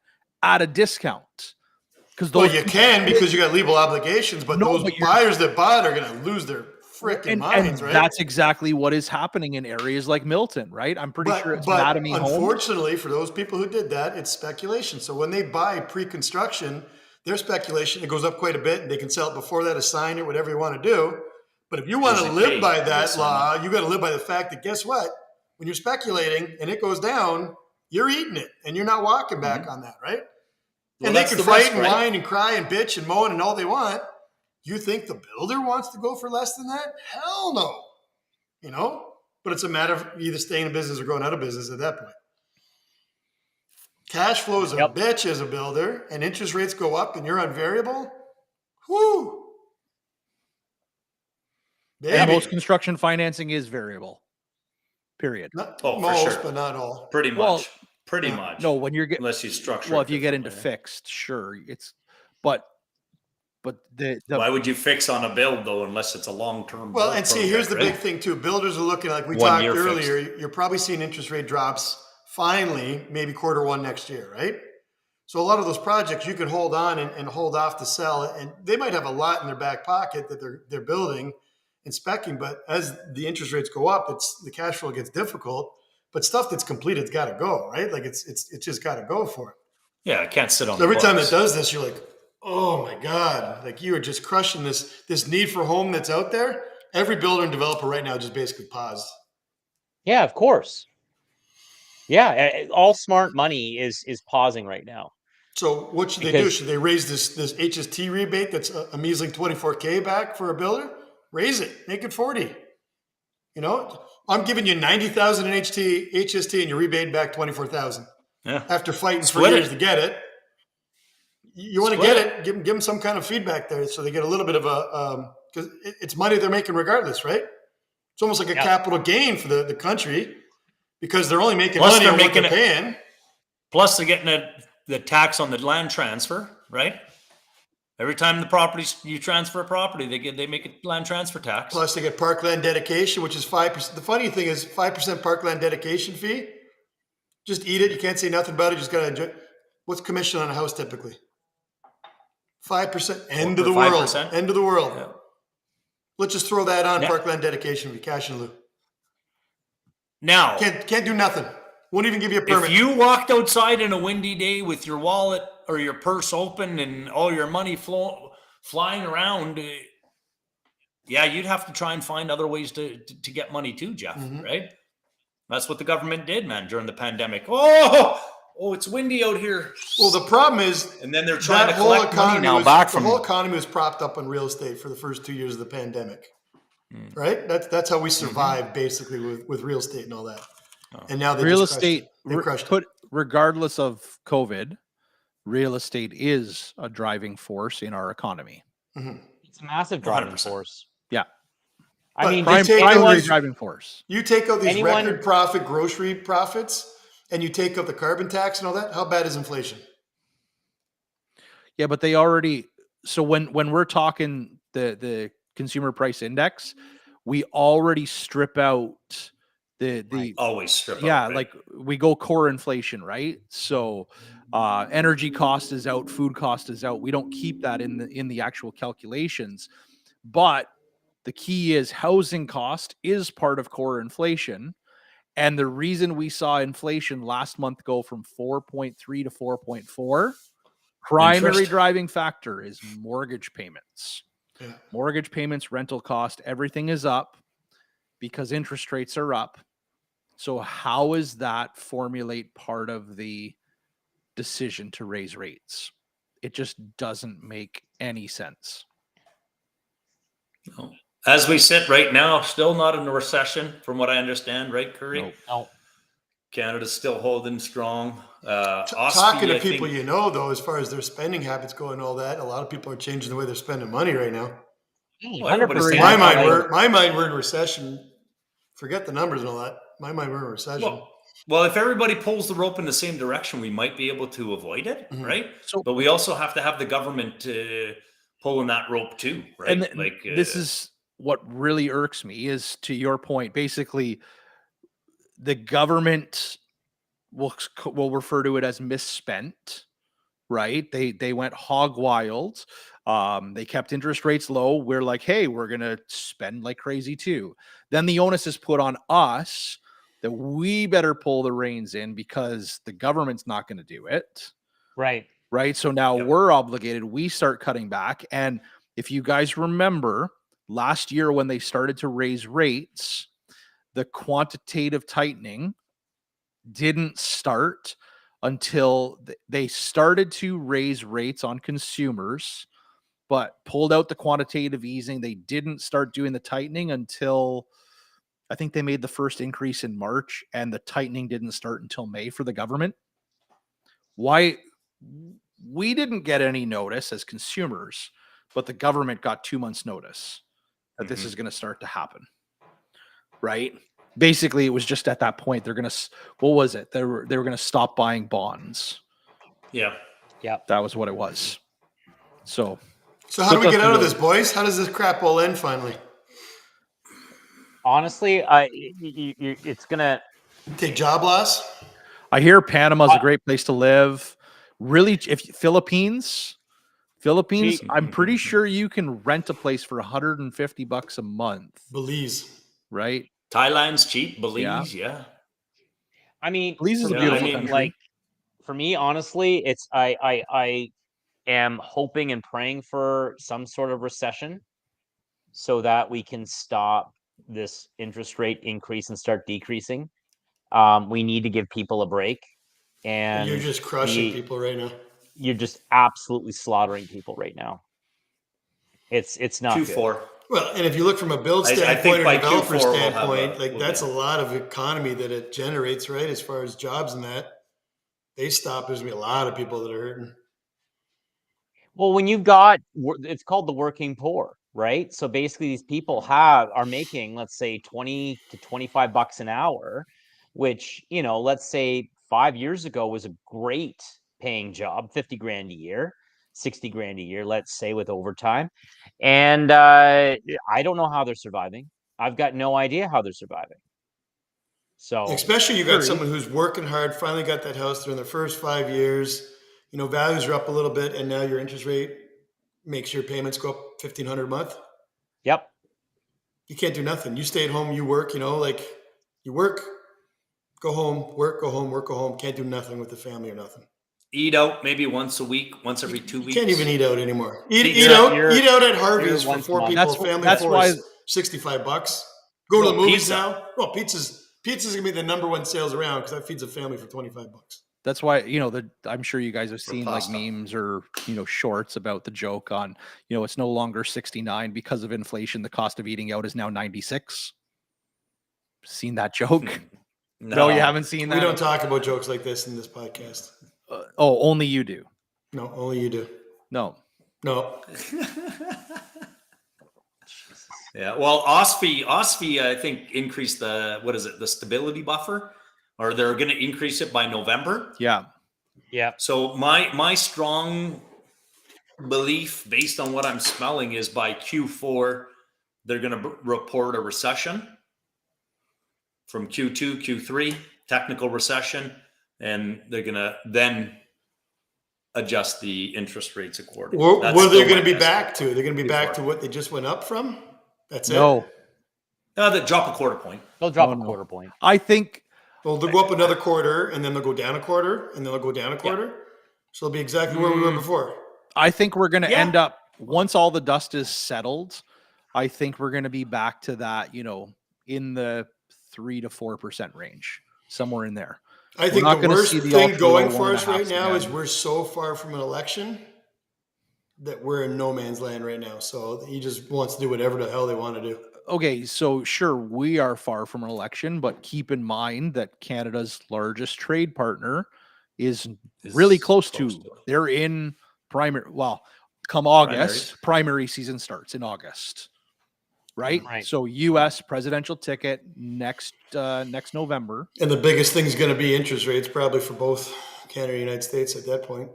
at a discount. Well, you can because you got legal obligations, but those buyers that bought are going to lose their freaking minds, right? That's exactly what is happening in areas like Milton, right? I'm pretty sure it's Mattamy Homes. Unfortunately, for those people who did that, it's speculation. So when they buy pre-construction, Their speculation, it goes up quite a bit, and they can sell it before that, assign it, whatever you want to do. But if you want to live by that law, you got to live by the fact that guess what? When you're speculating and it goes down, you're eating it, and you're not walking back on that, right? Well, and they can fight and whine and cry and bitch and moan and all they want. You think the builder wants to go for less than that? Hell no. You know? But it's a matter of either staying in business or going out of business at that point. Cash flow is a bitch as a builder, and interest rates go up and you're on variable. Whoo! Baby. And most construction financing is variable. Period. Not for most, sure. but not all. Pretty much. Well, pretty much. No, when you're getting, unless you structure. well, if you get into fixed, sure, it's, but the why would you fix on a build though, unless it's a long-term? Well, and see, here's the big thing too. Builders are looking, like we talked earlier, you're probably seeing interest rate drops finally, maybe Q1 next year, right? So a lot of those projects you can hold on and hold off to sell, and they might have a lot in their back pocket that they're building and speccing, but as the interest rates go up, the cash flow gets difficult. But stuff that's completed's got to go, right? Like it's just got to go for it. Yeah, I can't sit on. So every time it does this, you're like, oh my God, like you are just crushing this need for home that's out there. Every builder and developer right now just basically paused. Yeah, of course. Yeah, all smart money is pausing right now. So what should they do? Should they raise this HST rebate that's a measly $24K back for a builder? Raise it, make it 40. You know, I'm giving you 90,000 in HST, and you rebate back 24,000. Yeah. After fighting for years to get it, you want to get it. Give them some kind of feedback there, so they get a little bit of a because it's money they're making regardless, right? It's almost like a capital gain for the country because they're only making money on what they're paying. Plus, they're getting the tax on the land transfer, right? Every time you transfer a property, they make a land transfer tax. Plus, they get parkland dedication, which is 5%. The funny thing is 5% parkland dedication fee. Just eat it. You can't say nothing about it. Just gotta enjoy. What's commission on a house typically? 5%. End of the world. End of the world. Yeah. Let's just throw that on parkland dedication fee, cash in lieu. Now can't do nothing. Won't even give you a permit. If you walked outside in a windy day with your wallet or your purse open and all your money flying around, you'd have to try and find other ways to get money too, Jeff, right? That's what the government did, man, during the pandemic. Oh, it's windy out here. Well, the problem is, and then they're trying to collect money now back from the whole economy was propped up on real estate for the first 2 years of the pandemic, right? That's how we survived basically with real estate and all that. And now real estate, regardless of COVID, real estate is a driving force in our economy. It's a massive driving force. Yeah. I mean, primary driving force. You take out these record profit grocery profits and you take out the carbon tax and all that. How bad is inflation? Yeah, but they already, so when we're talking the consumer price index, we already strip out always strip out. Yeah, right? Like we go core inflation, right? So energy cost is out, food cost is out. We don't keep that in the actual calculations. But the key is housing cost is part of core inflation. And the reason we saw inflation last month go from 4.3 to 4.4, primary driving factor is mortgage payments. Yeah. Mortgage payments, rental cost, everything is up because interest rates are up. So how is that formulate part of the decision to raise rates? It just doesn't make any sense. No. As we sit right now, still not in a recession from what I understand, right, Curry? No. Canada's still holding strong. Talking to people you know, though, as far as their spending habits go and all that, a lot of people are changing the way they're spending money right now. 100%. In my mind, we're in recession. Forget the numbers and all that. My mind, we're in recession. Well, if everybody pulls the rope in the same direction, we might be able to avoid it, right? But we also have to have the government pulling that rope too, right? And this is what really irks me is, to your point, basically the government will refer to it as misspent, right? They went hog wild. They kept interest rates low. We're like, hey, we're going to spend like crazy too. Then the onus is put on us that we better pull the reins in because the government's not going to do it. Right. right? So now we're obligated. We start cutting back. And if you guys remember last year when they started to raise rates, the quantitative tightening didn't start until they started to raise rates on consumers, but pulled out the quantitative easing. They didn't start doing the tightening until I think they made the first increase in March, and the tightening didn't start until May for the government. Why? We didn't get any notice as consumers, but the government got 2 months notice that this is going to start to happen. Right? Basically, it was just at that point they're going to, what was it? They were going to stop buying bonds. Yeah. That was what it was. So how do we get out of this, boys? How does this crap all end finally? Honestly, it's going to take job loss. I hear Panama's a great place to live. Really, if Philippines, I'm pretty sure you can rent a place for $150 a month. Belize, right? Thailand's cheap. Belize, yeah. I mean, Belize is a beautiful country. Like, for me, honestly, it's I am hoping and praying for some sort of recession so that we can stop this interest rate increase and start decreasing. We need to give people a break. And you're just crushing people right now. You're just absolutely slaughtering people right now. It's not Q4. Good. Well, and if you look from a build standpoint or developer standpoint, like that's a lot of economy that it generates, right? As far as jobs and that, they stop. There's gonna be a lot of people that are hurting. Well, when you've got, it's called the working poor, right? So basically, these people are making, let's say, $20 to $25 an hour, which, you know, let's say 5 years ago was a great paying job, 50 grand a year, 60 grand a year, let's say, with overtime. And I don't know how they're surviving. I've got no idea how they're surviving. So especially you got someone who's working hard, finally got that house during the first 5 years, you know, values are up a little bit, and now your interest rate makes your payments go up $1,500 a month. Yep. You can't do nothing. You stay at home, you work, you know, like you work, go home, work, go home, work, go home. Can't do nothing with the family or nothing. Eat out maybe once a week, once every 2 weeks. You can't even eat out anymore. Eat out at Harvey's for 4 people. Family of four is $65. Go to the movies now. Well, pizza's gonna be the number one sales around because that feeds a family for $25. That's why, you know, I'm sure you guys have seen like memes or, you know, shorts about the joke on, you know, it's no longer 69 because of inflation. The cost of eating out is now 96. Seen that joke? No, you haven't seen that. We don't talk about jokes like this in this podcast. Only you do. No, only you do. No. Yeah, well, OSFI, I think increased the stability buffer, or they're going to increase it by November. Yeah. So my strong belief, based on what I'm smelling, is by Q4 they're going to report a recession. From Q2, Q3, technical recession, and they're going to then adjust the interest rates accordingly. What are they going to be back to? They're going to be back to what they just went up from? That's it? No. They drop a quarter point. They'll drop a quarter point. I think. Well, they'll go up another quarter, and then they'll go down a quarter, and then they'll go down a quarter. Yeah. So it'll be exactly where we were before. I think we're going to end up, once all the dust is settled, I think we're going to be back to that, you know, in the 3 to 4% range, somewhere in there. I think the worst thing going for us right now is we're so far from an election that we're in no man's land right now. So he just wants to do whatever the hell they want to do. Okay, so sure, we are far from an election, but keep in mind that Canada's largest trade partner is really close to. They're in primary. Well, come August, primary season starts in August. Right? So U.S. presidential ticket next November. And the biggest thing is going to be interest rates, probably for both Canada and the United States at that point.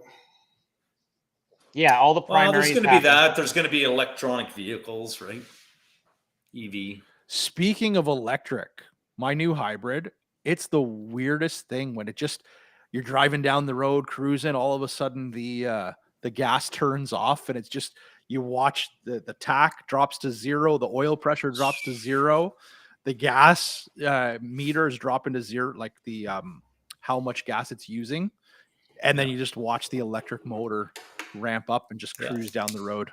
Yeah, all the primaries. There's going to be that. There's going to be electronic vehicles, right? EV. Speaking of electric, my new hybrid, it's the weirdest thing when you're driving down the road, cruising, all of a sudden the gas turns off and it's just, you watch the tack drops to zero, the oil pressure drops to zero, the gas meter is dropping to zero, like the how much gas it's using. And then you just watch the electric motor ramp up and just cruise down the road.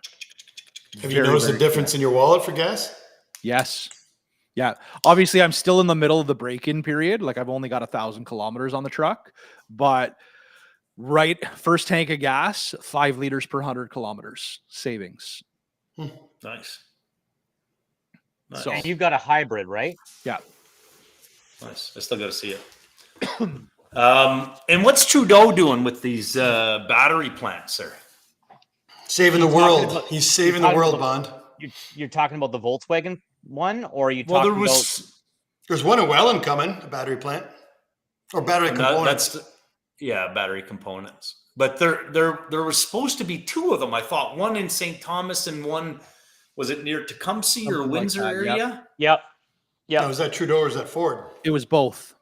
Have you noticed a difference in your wallet for gas? Yes. Yeah. Obviously, I'm still in the middle of the break-in period. Like I've only got 1,000 kilometers on the truck, but first tank of gas, 5 liters per 100 kilometers savings. Nice. So, and you've got a hybrid, right? Yeah. Nice. I still got to see it. And what's Trudeau doing with these battery plants, sir? Saving the world. He's saving the world, Bond. You're talking about the Volkswagen one, or are you talking about? There's one in Welland coming, a battery plant, or battery components. Battery components. But there was supposed to be 2 of them. I thought one in St. Thomas and one, was it near Tecumseh or Windsor area? Yep. Now, is that Trudeau or is that Ford? It was both.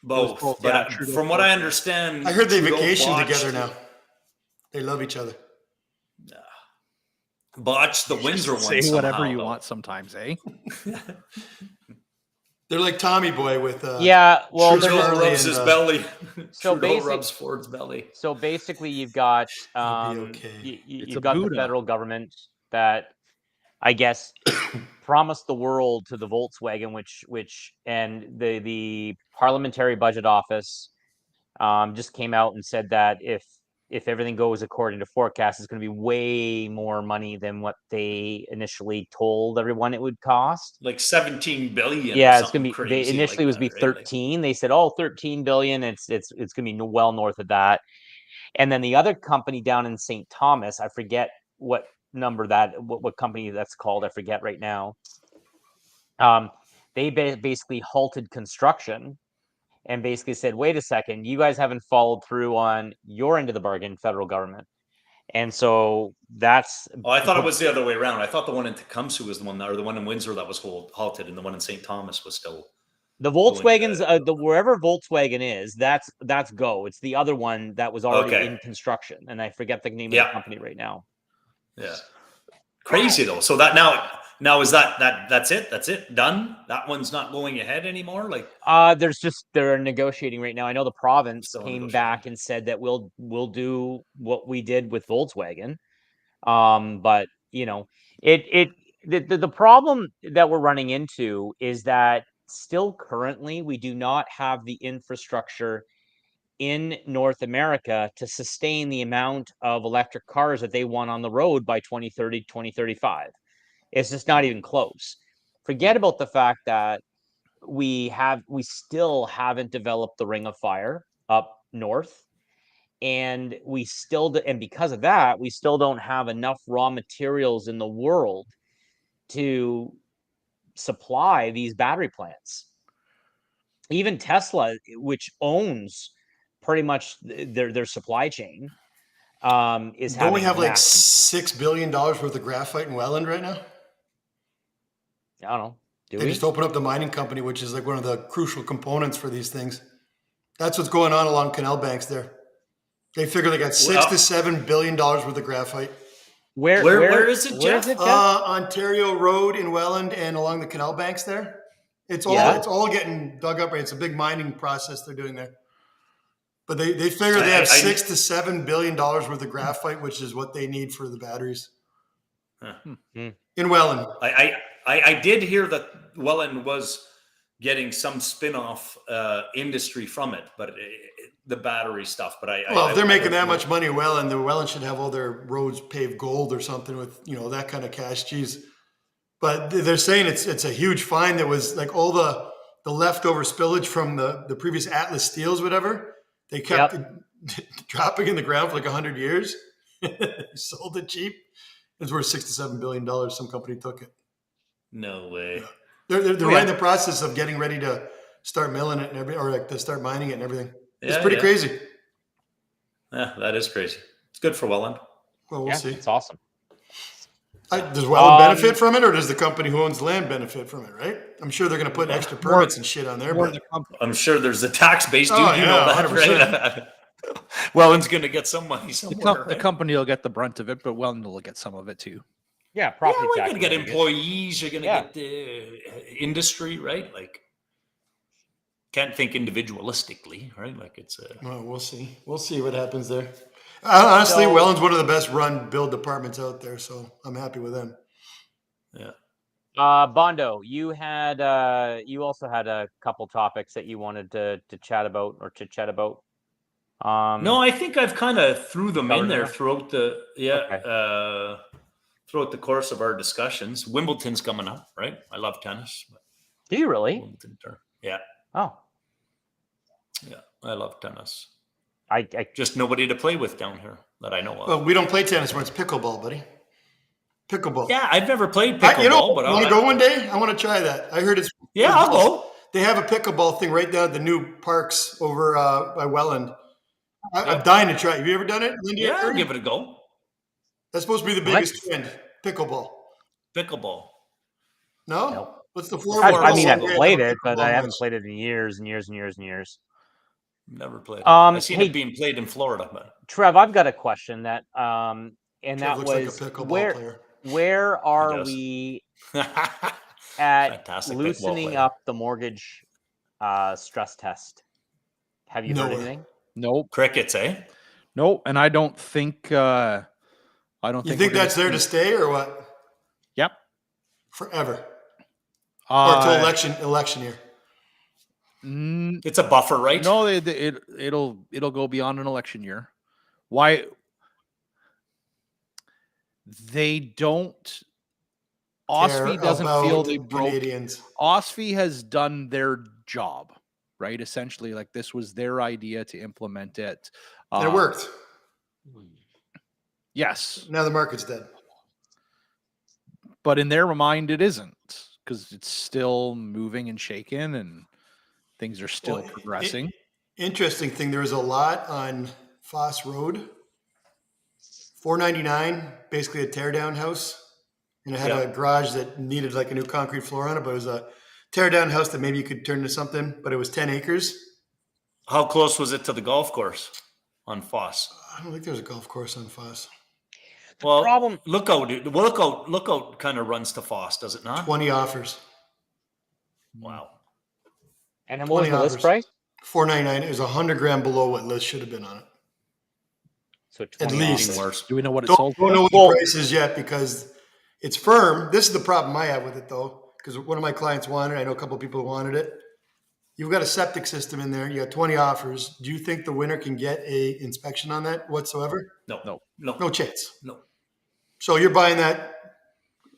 Both. But from what I understand, I heard they vacation together now. They love each other. Botched the Windsor one. Say whatever you want sometimes, eh? They're like Tommy Boy with Trudeau rubs his belly. So Trudeau rubs Ford's belly. So basically, you've got you've got the federal government that I guess promised the world to the Volkswagen, which and the Parliamentary Budget Office just came out and said that if everything goes according to forecast, it's going to be way more money than what they initially told everyone it would cost. Like 17 billion. Yeah, it's going to be. They initially was be 13. They said, 13 billion. It's going to be well north of that. And then the other company down in St. Thomas, I forget what number what company that's called. I forget right now. They basically halted construction. And basically said, wait a second, you guys haven't followed through on your end of the bargain, federal government. And so that's... Oh, I thought it was the other way around. I thought the one in Tecumseh was the one, or the one in Windsor that was halted, and the one in St. Thomas was still... The Volkswagen's, wherever Volkswagen is, that's go. It's the other one that was already in construction. And I forget the name of the company right now. Yeah. Crazy, though. So that now is that's it? That's it? Done? That one's not going ahead anymore? Like they're negotiating right now. I know the province came back and said that we'll do what we did with Volkswagen. But the problem that we're running into is that still currently we do not have the infrastructure in North America to sustain the amount of electric cars that they want on the road by 2030, 2035. It's just not even close. Forget about the fact that we still haven't developed the Ring of Fire up north. And and because of that, we still don't have enough raw materials in the world to supply these battery plants. Even Tesla, which owns pretty much their supply chain, is don't we have like $6 billion worth of graphite in Welland right now? I don't know. They just opened up the mining company, which is like one of the crucial components for these things. That's what's going on along canal banks there. They figure they got $6 to $7 billion worth of graphite. Where is it, Jeff? Ontario Road in Welland and along the canal banks there. It's all getting dug up. Right? It's a big mining process they're doing there. But they figure they have $6 to $7 billion worth of graphite, which is what they need for the batteries. In Welland. I did hear that Welland was getting some spin-off industry from it, but the battery stuff. But if they're making that much money, Welland, the Welland should have all their roads paved gold or something with that kind of cash. Geez. But they're saying it's a huge find. That was like all the leftover spillage from the previous Atlas steels, whatever. They kept dropping in the ground for like 100 years. Sold it cheap. It's worth $6 to $7 billion. Some company took it. No way. Yeah. They're right in the process of getting ready to start milling it and everything, or like to start mining it and everything. It's pretty crazy. Yeah, that is crazy. It's good for Welland. Well, we'll see. It's awesome. Does Welland benefit from it, or does the company who owns the land benefit from it? Right? I'm sure they're going to put extra permits and shit on there. But I'm sure there's a tax base, dude. You know that, right? Welland's going to get some money somewhere. The company will get the brunt of it, but Welland will get some of it too. Yeah, property tax. You're going to get employees. You're going to get the industry, right? Like, can't think individualistically, right? Like it's a. Well, we'll see. We'll see what happens there. Honestly, Welland's one of the best run build departments out there, so I'm happy with them. Yeah. Bondo, you also had a couple topics that you wanted to chat about or chit chat about. No, I think I've kind of threw them in there throughout the throughout the course of our discussions. Wimbledon's coming up, right? I love tennis. Do you really? Wimbledon turn. Yeah. Oh. Yeah, I love tennis. I just nobody to play with down here that I know of. Well, we don't play tennis when it's pickleball, buddy. Pickleball. Yeah, I've never played pickleball, but I want to go one day. I want to try that. I heard it's. Yeah, I'll go. They have a pickleball thing right down at the new parks over by Welland. I'm dying to try it. Have you ever done it, Lindy? Yeah, I'll give it a go. That's supposed to be the biggest trend. Pickleball. Pickleball. No? Nope. What's the floor? I mean, I've played it, but I haven't played it in years and years and years and years. Never played it. I've seen it being played in Florida, but Trev, I've got a question that and Trev that looks was like a pickleball player. Where are we at loosening up the mortgage stress test? Have you heard anything? Nope. Crickets, eh? Nope. And I don't think I don't You think that's there to stay or what? Yep. Forever. Or till election year. It's a buffer, right? No, it'll go beyond an election year. Why? They don't. OSFI doesn't feel they broke. Canadians. OSFI has done their job, right? Essentially, like this was their idea to implement it. And it worked. Yes. Now the market's dead. But in their mind, it isn't, because it's still moving and shaking and things are still progressing. Interesting thing, there was a lot on Foss Road. $499, basically a teardown house. And it had a garage that needed like a new concrete floor on it, but it was a teardown house that maybe you could turn into something, but it was 10 acres. How close was it to the golf course on Foss? I don't think there was a golf course on Foss. Well, Lookout kind of runs to Foss, does it not? 20 offers. Wow. And then what was the list price? $499. It was $100,000 below what list should have been on it. So at least. Worse. Do we know what it's sold for? Don't know what the price is yet because it's firm. This is the problem I have with it though, because one of my clients wanted it. I know a couple of people who wanted it. You've got a septic system in there. You got 20 offers. Do you think the winner can get a inspection on that whatsoever? No No chance. No. So you're buying that,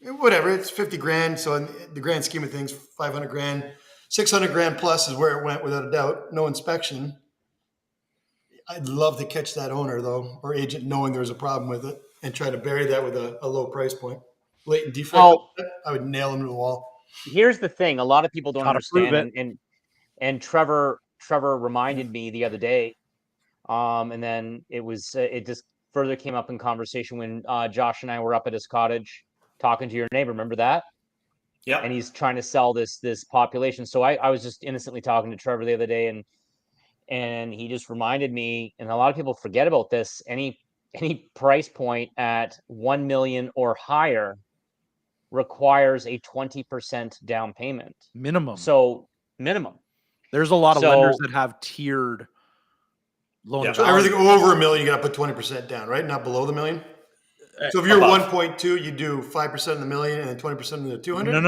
whatever, it's $50,000. So in the grand scheme of things, $500,000, $600,000 plus is where it went without a doubt. No inspection. I'd love to catch that owner though, or agent knowing there was a problem with it and try to bury that with a low price point. Latent defect, I would nail him to the wall. Here's the thing. A lot of people don't understand. And Trevor reminded me the other day. And then it just further came up in conversation when Josh and I were up at his cottage talking to your neighbor. Remember that? Yeah. And he's trying to sell this population. So I was just innocently talking to Trevor the other day, and he just reminded me, and a lot of people forget about this, any price point at 1 million or higher requires a 20% down payment. Minimum. So minimum. There's a lot of lenders that have tiered loan. So everything over $1 million, you got to put 20% down, right? Not below the million. So if you're 1.2, you do 5% of the million and then 20% of the 200. No.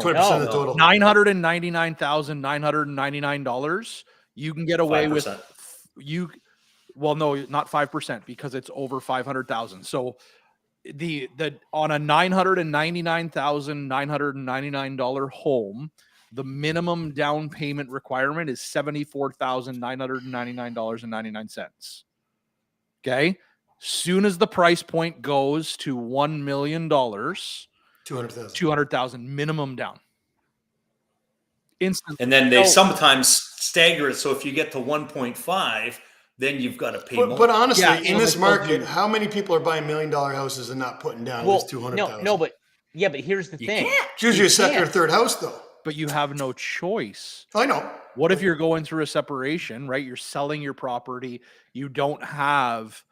20% of the total. $999,999. You can get away 5%. with Well, no, not 5% because it's over 500,000. So the on a $999,999 home, the minimum down payment requirement is $74,999.99. Okay. Soon as the price point goes to $1 million, 200,000 minimum down. Instantly. And then they sometimes stagger it. So if you get to 1.5, then you've got to pay more. But honestly, in this market, how many people are buying $1 million houses and not putting down at least 200,000? No, but here's the thing. It's usually a second or third house, though. But you have no choice. I know. What if you're going through a separation, right? You're selling your property. You don't have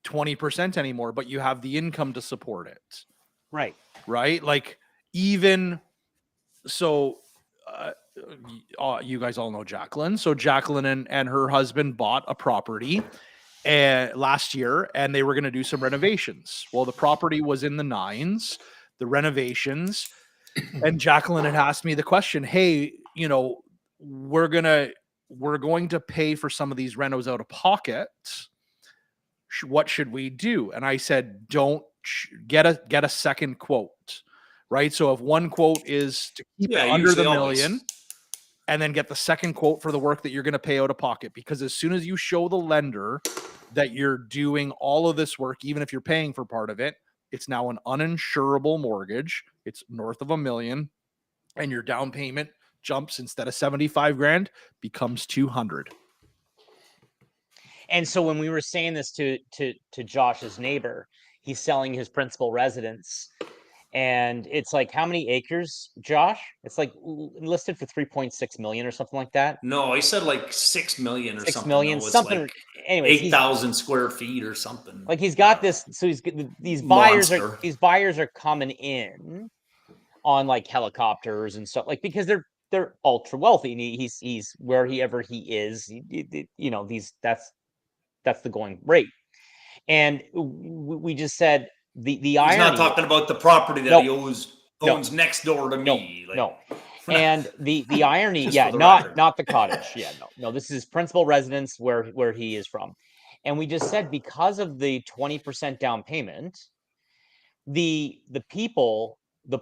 20% anymore, but you have the income to support it. Right. Right? Like even so, you guys all know Jacqueline. So Jacqueline and her husband bought a property last year, and they were going to do some renovations. Well, the property was in the 9s, the renovations, and Jacqueline had asked me the question, hey, we're going to pay for some of these renos out of pocket. What should we do? And I said, don't get a second quote, right? So if one quote is to keep it under the million, and then get the second quote for the work that you're going to pay out of pocket, because as soon as you show the lender that you're doing all of this work, even if you're paying for part of it, it's now an uninsurable mortgage. It's north of $1 million, and your down payment jumps, instead of 75 grand, becomes 200. And so when we were saying this to Josh's neighbor, he's selling his principal residence, and it's like, how many acres, Josh? It's like listed for 3.6 million or something like that. No, he said like 6 million or 6 something. million, something. Like anyways, 8,000 square feet or something. Like he's got this. So these buyers are coming in on like helicopters and stuff, like, because they're ultra wealthy, and he's wherever he is, that's the going rate. And we just said the irony. He's not talking about the property that he owns next door to me. No. And the irony, not the cottage. Yeah, no. This is principal residence where he is from. And we just said, because of the 20% down payment, the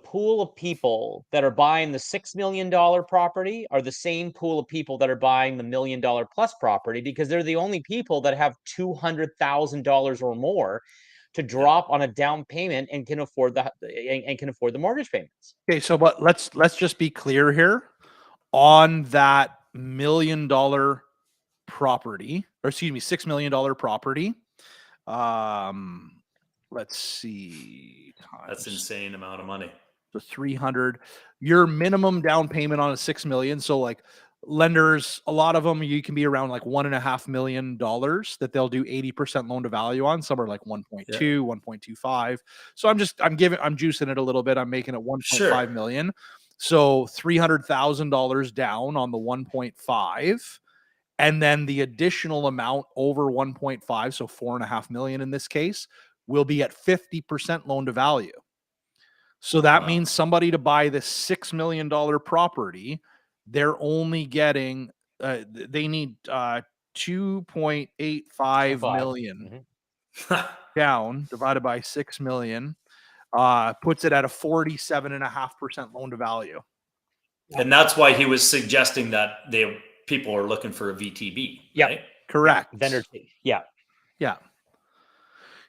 pool of people that are buying the $6 million property are the same pool of people that are buying the $1 million plus property, because they're the only people that have $200,000 or more to drop on a down payment and can afford the mortgage payments. Okay, so but let's just be clear here on that $1 million property, or excuse me, $6 million property. Let's see. That's insane amount of money. So 300, your minimum down payment on a 6 million. So like lenders, a lot of them, you can be around like $1.5 million that they'll do 80% loan to value on. Some are like 1.2, 1.25. So I'm juicing it a little bit. I'm making it 1.5 million. So $300,000 down on the 1.5. And then the additional amount over 1.5, so 4.5 million in this case, will be at 50% loan to value. So that means somebody to buy this $6 million property, they're only getting, they need 2.85 million down, divided by 6 million, puts it at a 47.5% loan to value. And that's why he was suggesting that people are looking for a VTB. Yeah, right? Correct. Vendor. Yeah.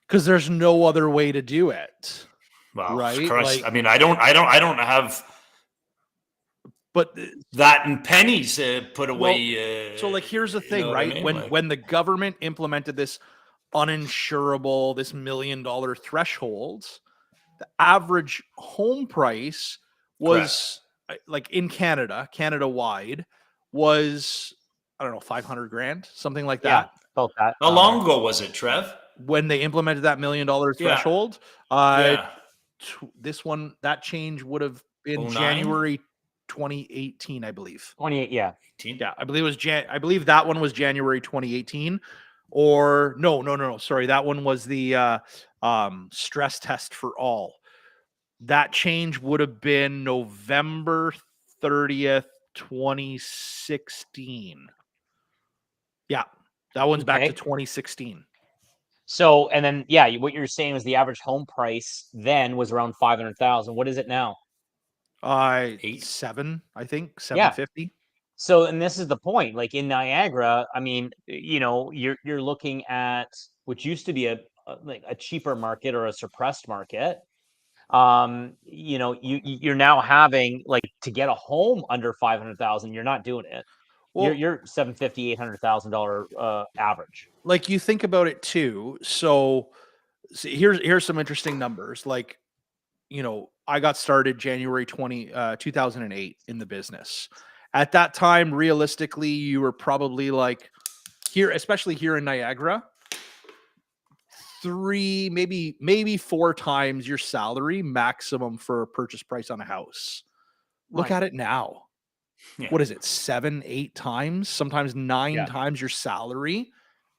Because there's no other way to do it. Well, right? Like, I mean, I don't have, but that in pennies put away. So like, here's the thing, right? I mean? When the government implemented this uninsurable, this $1 million threshold, the average home price was like in Canada wide was, I don't know, 500 grand, something like that. About that. How long ago was it, Trev? When they implemented that $1 million threshold? This one, that change would have been 09? January 2018, I believe. 28, yeah. 18? Yeah, I believe it was I believe that one was January 2018. Or no. Sorry, that one was the stress test for all. That change would have been November 30th, 2016. Yeah, that one's back to 2016. So, and then, what you're saying was the average home price then was around 500,000. What is it now? 7, I think, 750. Yeah. So, and this is the point. Like in Niagara, I mean, you're looking at what used to be a cheaper market or a suppressed market. You're now having, like, to get a home under 500,000, you're not doing it. Well, you're $750,000, $800,000 average. Like, you think about it too. So here's some interesting numbers. Like, I got started January 2008 in the business. At that time, realistically, you were probably like here, especially here in Niagara, 3, maybe 4 times your salary maximum for a purchase price on a house. Look at it now. what is it, 7, 8 times, sometimes 9 times your salary.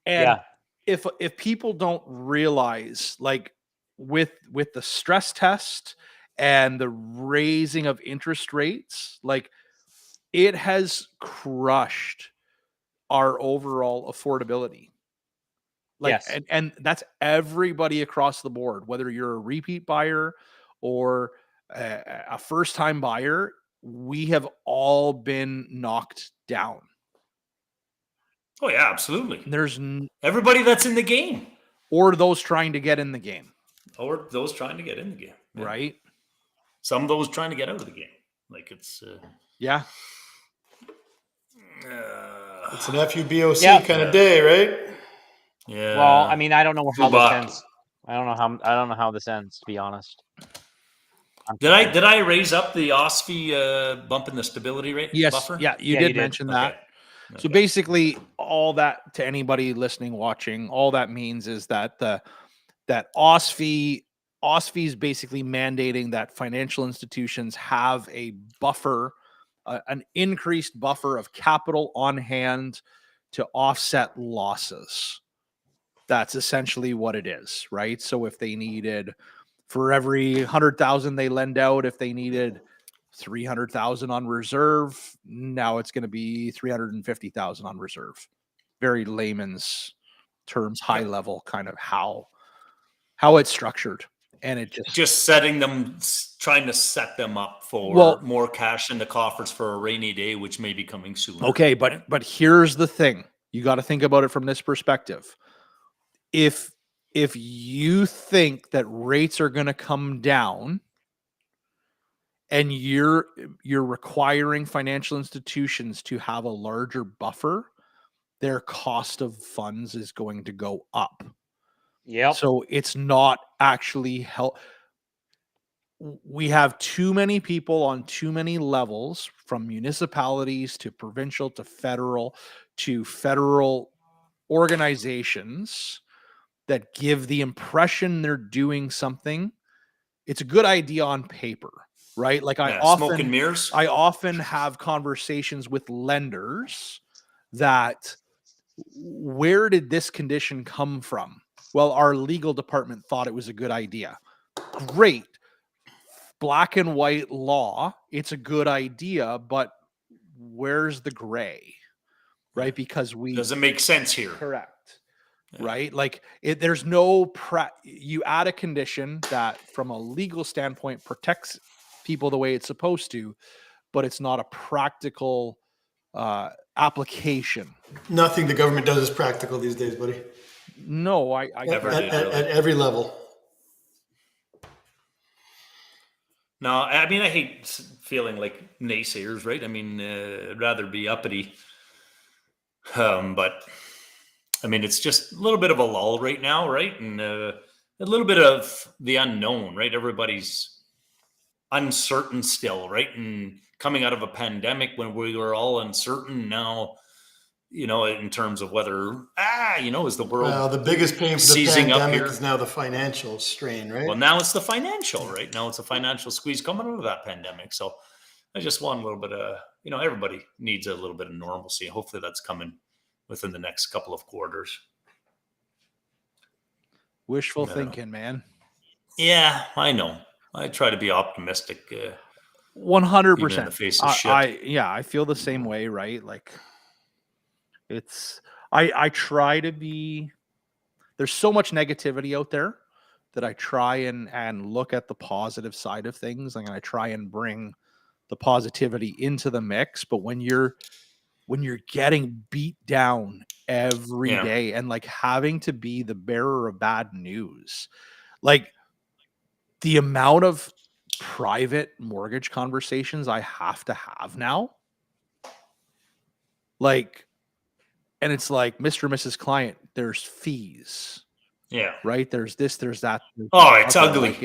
And if people don't realize, like with the stress test and the raising of interest rates, like it has crushed our overall affordability. Like, and that's everybody across the board, whether you're a repeat buyer or a first-time buyer, we have all been knocked down. Oh yeah, absolutely. There's everybody that's in the game, or those trying to get in the game, or those trying to get in the game, right? Some of those trying to get out of the game. Like it's it's an FUBOC kind of day, right? Yeah. Well, I mean, I don't know how this ends. I don't know how this ends, to be honest. Did I raise up the OSFI bump in the stability rate buffer? Yeah, you did mention that. Okay. So basically, all that, to anybody listening, watching, all that means is that that OSFI is basically mandating that financial institutions have a buffer, an increased buffer of capital on hand to offset losses. That's essentially what it is, right? So if they needed, for every 100,000 they lend out, if they needed 300,000 on reserve, now it's going to be 350,000 on reserve. Very layman's terms, high level, kind of how it's structured. And it just setting them, trying to set them up for more cash in the coffers for a rainy day, which may be coming soon. Okay, but here's the thing. You got to think about it from this perspective. If you think that rates are going to come down and you're requiring financial institutions to have a larger buffer, their cost of funds is going to go up. Yeah. So it's not actually help. We have too many people on too many levels, from municipalities to provincial to federal organizations, that give the impression they're doing something. It's a good idea on paper, right? Like smoke and mirrors. I often have conversations with lenders that, where did this condition come from? Well, our legal department thought it was a good idea. Great. Black and white law, it's a good idea, but where's the gray? Right? Because doesn't make sense here. Correct. Yeah. Right? Like there's no you add a condition that from a legal standpoint protects people the way it's supposed to, but it's not a practical application. Nothing the government does is practical these days, buddy. No, I never did, at every level. No, I mean, I hate feeling like naysayers, right? I mean, I'd rather be uppity. But I mean, it's just a little bit of a lull right now, right? And a little bit of the unknown, right? Everybody's uncertain still, right? And coming out of a pandemic when we were all uncertain, now, in terms of whether, is the world. Well, the biggest pain for the pandemic is now the financial strain, right? Well, now it's the financial, right? Now it's a financial squeeze coming out of that pandemic. So I just want a little bit of, everybody needs a little bit of normalcy. Hopefully that's coming within the next couple of quarters. Wishful thinking, man. Yeah, I know. I try to be optimistic. 100%. In the face of shit. I feel the same way, right? Like I try to be, there's so much negativity out there that I try and look at the positive side of things. And I try and bring the positivity into the mix. But when you're getting beat down every day and like having to be the bearer of bad news, like the amount of private mortgage conversations I have to have now, like, and it's like, Mr. and Mrs. Client, there's fees. Yeah. Right. There's this, there's that. It's ugly. Like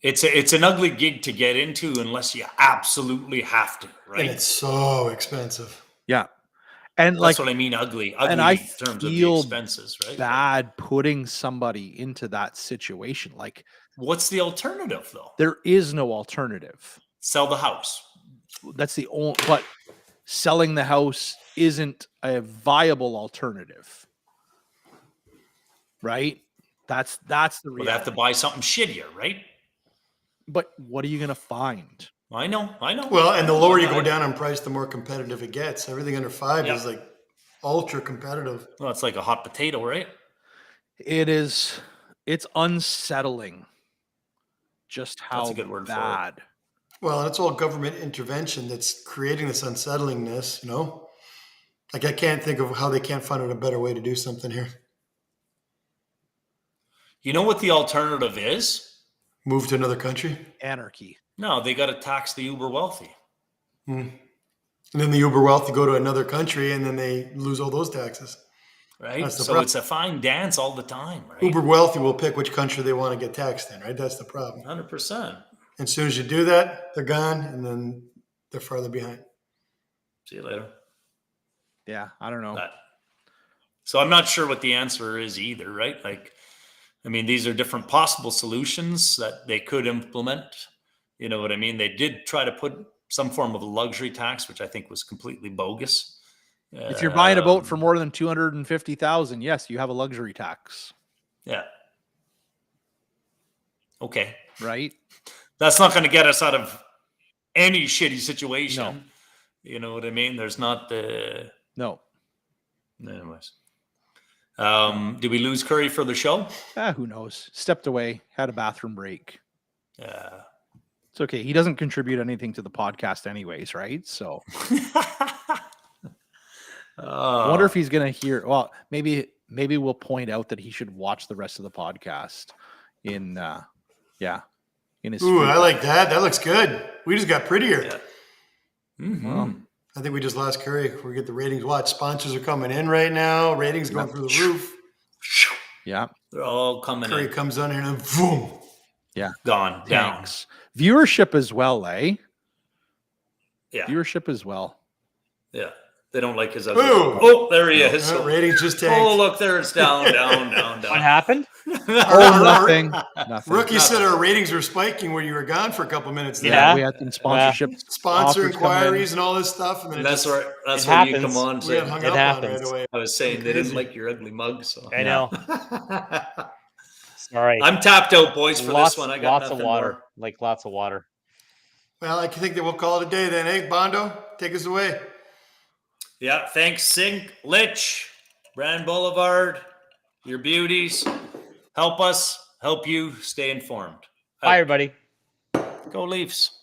it's an ugly gig to get into unless you absolutely have to, right? And it's so expensive. Yeah. And that's what I mean, ugly and I in terms of the expenses, right? Bad putting somebody into that situation. Like, what's the alternative though? There is no alternative. Sell the house. That's the only. But selling the house isn't a viable alternative, right? That's the reality. Well, they have to buy something shittier, right? But what are you going to find? I know. Well, and the lower you go down on price, the more competitive it gets. Everything under 5 is like ultra competitive. Well, it's like a hot potato, right? It is. It's unsettling. Just how That's a good word bad. for it. Well, it's all government intervention that's creating this unsettlingness, you know? Like, I can't think of how they can't find a better way to do something here. You know what the alternative is? Move to another country? Anarchy. No, they got to tax the uber wealthy. And then the uber wealthy go to another country and then they lose all those taxes. Right? So it's a fine dance all the time, right? Uber wealthy will pick which country they want to get taxed in, right? That's the problem. 100%. And as soon as you do that, they're gone and then they're farther behind. See you later. Yeah, I don't know. So I'm not sure what the answer is either, right? Like, I mean, these are different possible solutions that they could implement. You know what I mean? They did try to put some form of a luxury tax, which I think was completely bogus. If you're buying a boat for more than $250,000, yes, you have a luxury tax. Yeah. Okay. Right? That's not going to get us out of any shitty situation. No. You know what I mean? There's not the... No. Anyways. Did we lose Curry for the show? Who knows? Stepped away, had a bathroom break. Yeah. It's okay. He doesn't contribute anything to the podcast anyways, right? So I wonder if he's going to hear. Well, maybe we'll point out that he should watch the rest of the podcast in his. Ooh, I like that. That looks good. We just got prettier. Yeah. Mm-hmm. Well, I think we just lost Curry. We get the ratings. Watch, sponsors are coming in right now. Ratings going through the roof. yeah. They're all coming Curry in. comes on here and then boom. Yeah. Gone. Down. Thanks. Viewership as well, eh? Yeah. Viewership as well. Yeah. They don't like his other. Ooh. Oh, there he is. Ratings just tanked. Oh, look, there it's down. What happened? Oh, nothing. Nothing. Rookie said our ratings were spiking when you were gone for a couple minutes there. Yeah. We had some sponsorship Sponsor offers come in. inquiries and all this stuff. And then That's just, where you happens. come on. we Say, got hung It up happens. on right away. I was saying they didn't like your ugly mug. So I know. Sorry. I'm tapped out, boys, for lots, this one. I got lots of nothing water. more. Like lots of water. Well, I think that we'll call it a day then. Hey, Bondo, take us away. Yeah, thanks, Sink, Lich, Brand Boulevard, your beauties. Help us, help you stay informed. Bye, everybody. Go Leafs.